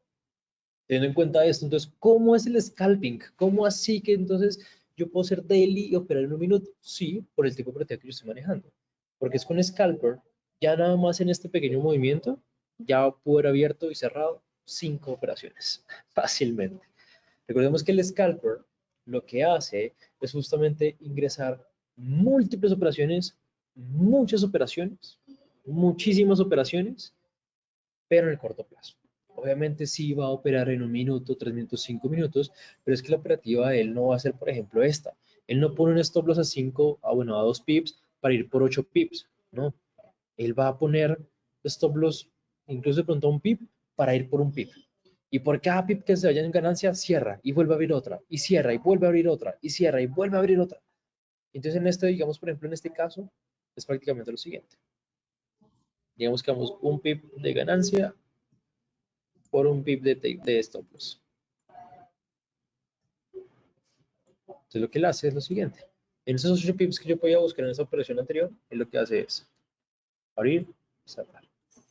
teniendo en cuenta esto, entonces, ¿cómo es el scalping? ¿Cómo así que entonces yo puedo ser daily y operar en un minuto? Sí, por el tipo de operativo que yo estoy manejando. Porque es con scalper, ya nada más en este pequeño movimiento, ya puedo haber abierto y cerrado 5 operaciones fácilmente. Recordemos que el scalper lo que hace es justamente ingresar múltiples operaciones, muchas operaciones, muchísimas operaciones, pero en el corto plazo. Obviamente sí va a operar en un minuto, 3 minutos, 5 minutos, pero es que la operativa de él no va a ser, por ejemplo, esta. Él no pone un stop loss a 5, bueno, a 2 pips para ir por 8 pips. No, él va a poner stop loss incluso de pronto a un pip para ir por un pip. Y por cada pip que se vaya en ganancia, cierra y vuelve a abrir otra, y cierra y vuelve a abrir otra, y cierra y vuelve a abrir otra. Entonces en este, digamos, por ejemplo, en este caso, es prácticamente lo siguiente. Digamos que vamos un pip de ganancia por un pip de stop loss. Entonces lo que él hace es lo siguiente. En esos 8 pips que yo podía buscar en esa operación anterior, él lo que hace es abrir, cerrar,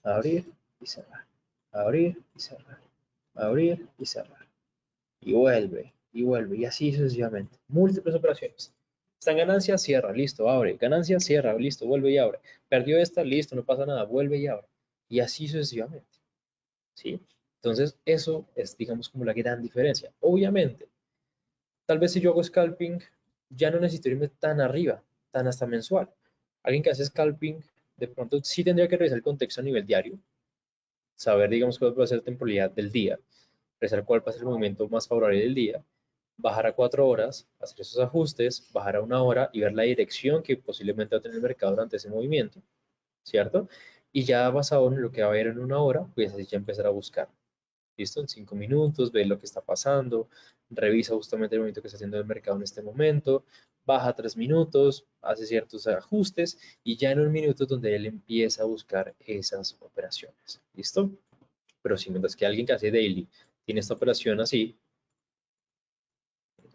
abrir y cerrar, abrir y cerrar, abrir y cerrar. Y vuelve, y vuelve, y así sucesivamente. Múltiples operaciones. Está en ganancia, cierra, listo, abre. Ganancia, cierra, listo, vuelve y abre. Perdió esta, listo, no pasa nada, vuelve y abre. Y así sucesivamente. ¿Sí? Entonces, eso es, digamos, como la gran diferencia. Obviamente, tal vez si yo hago scalping, ya no necesito irme tan arriba, tan hasta mensual. Alguien que hace scalping, de pronto sí tendría que revisar el contexto a nivel diario, saber, digamos, cuál va a ser la temporalidad del día, revisar cuál va a ser el movimiento más favorable del día, bajar a 4 horas, hacer esos ajustes, bajar a 1 hora y ver la dirección que posiblemente va a tener el mercado durante ese movimiento, ¿cierto? Y ya basado en lo que va a haber en 1 hora, pues ya empezar a buscar. ¿Listo? En 5 minutos, ve lo que está pasando, revisa justamente el movimiento que está haciendo el mercado en este momento, baja 3 minutos, hace ciertos ajustes y ya en 1 minuto es donde él empieza a buscar esas operaciones. ¿Listo? Pero si mientras que alguien que hace daily tiene esta operación así,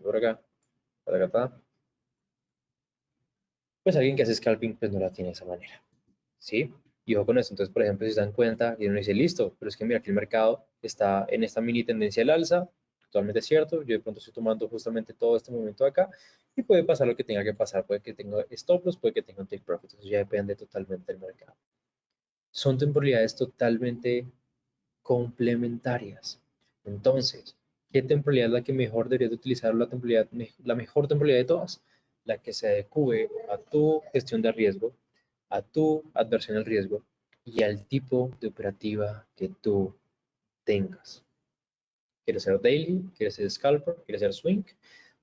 por acá, por acá, pues alguien que hace scalping pues no la tiene de esa manera. ¿Sí? Y ojo con eso. Entonces, por ejemplo, si se dan cuenta y uno dice, listo, pero es que mira, aquí el mercado está en esta mini tendencia al alza, totalmente cierto, yo de pronto estoy tomando justamente todo este movimiento de acá y puede pasar lo que tenga que pasar, puede que tenga stop loss, puede que tenga un take profit, eso ya depende totalmente del mercado. Son temporalidades totalmente complementarias. Entonces, ¿qué temporalidad es la que mejor deberías de utilizar? La mejor temporalidad de todas, la que se adecue a tu gestión de riesgo, a tu adversión al riesgo y al tipo de operativa que tú tengas. ¿Quieres ser daily? ¿Quieres ser scalper? ¿Quieres ser swing?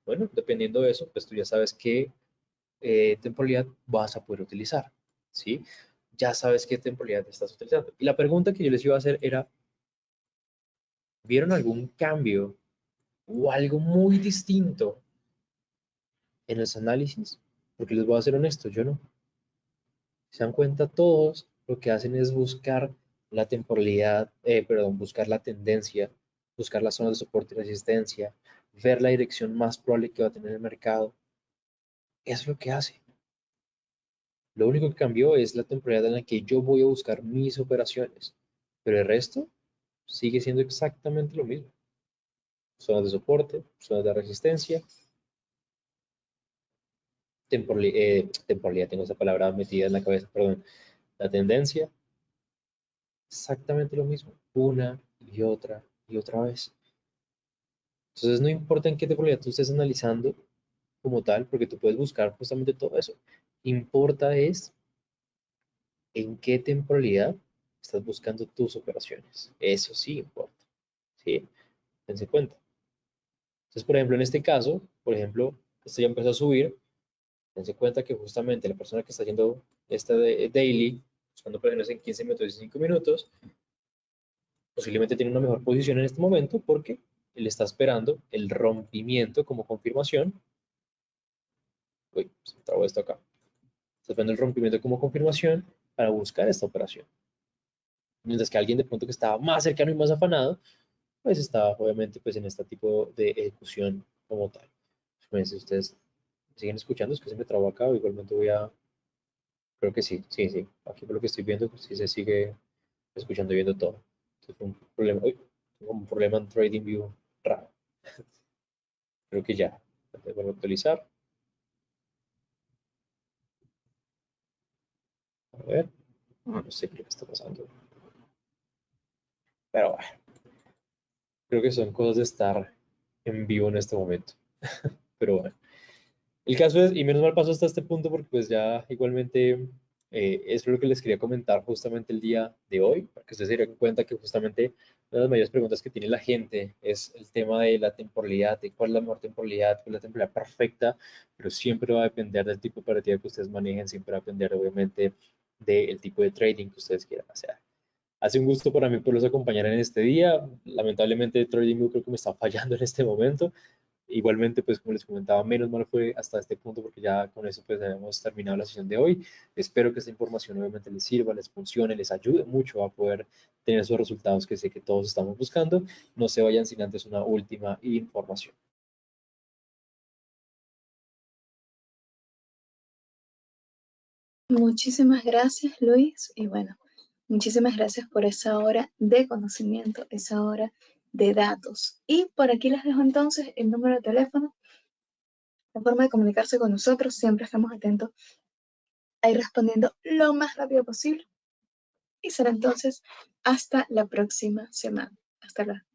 Bueno, dependiendo de eso, pues tú ya sabes qué temporalidad vas a poder utilizar, ¿sí? Ya sabes qué temporalidad estás utilizando. Y la pregunta que yo les iba a hacer era, ¿vieron algún cambio o algo muy distinto en los análisis? Porque les voy a ser honesto, yo no. Se dan cuenta todos, lo que hacen es buscar la temporalidad, perdón, buscar la tendencia, buscar las zonas de soporte y resistencia, ver la dirección más probable que va a tener el mercado. Eso es lo que hace. Lo único que cambió es la temporalidad en la que yo voy a buscar mis operaciones, pero el resto sigue siendo exactamente lo mismo. Zonas de soporte, zonas de resistencia, temporalidad, tengo esa palabra metida en la cabeza, perdón, la tendencia, exactamente lo mismo, una y otra vez. Entonces no importa en qué temporalidad tú estés analizando como tal, porque tú puedes buscar justamente todo eso. Importa es en qué temporalidad estás buscando tus operaciones. Eso sí importa, ¿sí? Dense cuenta. Entonces, por ejemplo, en este caso, por ejemplo, esto ya empezó a subir. Dense cuenta que justamente la persona que está haciendo esta daily, buscando operaciones en 15 minutos y 5 minutos, posiblemente tiene una mejor posición en este momento porque él está esperando el rompimiento como confirmación. Uy, se me trabó esto acá. Está esperando el rompimiento como confirmación para buscar esta operación. Mientras que alguien de pronto que estaba más cercano y más afanado, pues estaba obviamente pues en este tipo de ejecución como tal. Pues, si ustedes siguen escuchando, es que se me trabó acá, o igualmente voy a, creo que sí, sí, sí, aquí por lo que estoy viendo, pues sí se sigue escuchando y viendo todo. Entonces, fue un problema, uy, tengo un problema en TradingView raro. Creo que ya, voy a actualizar. A ver, no sé qué está pasando. Pero bueno, creo que son cosas de estar en vivo en este momento. Pero bueno, el caso es, y menos mal pasó hasta este punto porque pues ya igualmente eso es lo que les quería comentar justamente el día de hoy, para que ustedes se den cuenta que justamente una de las mayores preguntas que tiene la gente es el tema de la temporalidad, de cuál es la mejor temporalidad, cuál es la temporalidad perfecta, pero siempre va a depender del tipo de operativa que ustedes manejen, siempre va a depender obviamente del tipo de trading que ustedes quieran hacer. Hace un gusto para mí poderlos acompañar en este día. Lamentablemente TradingView creo que me está fallando en este momento. Igualmente, pues como les comentaba, menos mal fue hasta este punto porque ya con eso pues hemos terminado la sesión de hoy. Espero que esta información obviamente les sirva, les funcione, les ayude mucho a poder tener esos resultados que sé que todos estamos buscando. No se vayan sin antes una última información. Muchísimas gracias, Luis. Y bueno, muchísimas gracias por esa hora de conocimiento, esa hora de datos. Y por aquí les dejo entonces el número de teléfono, la forma de comunicarse con nosotros. Siempre estamos atentos a ir respondiendo lo más rápido posible. Y será entonces hasta la próxima semana. Hasta luego.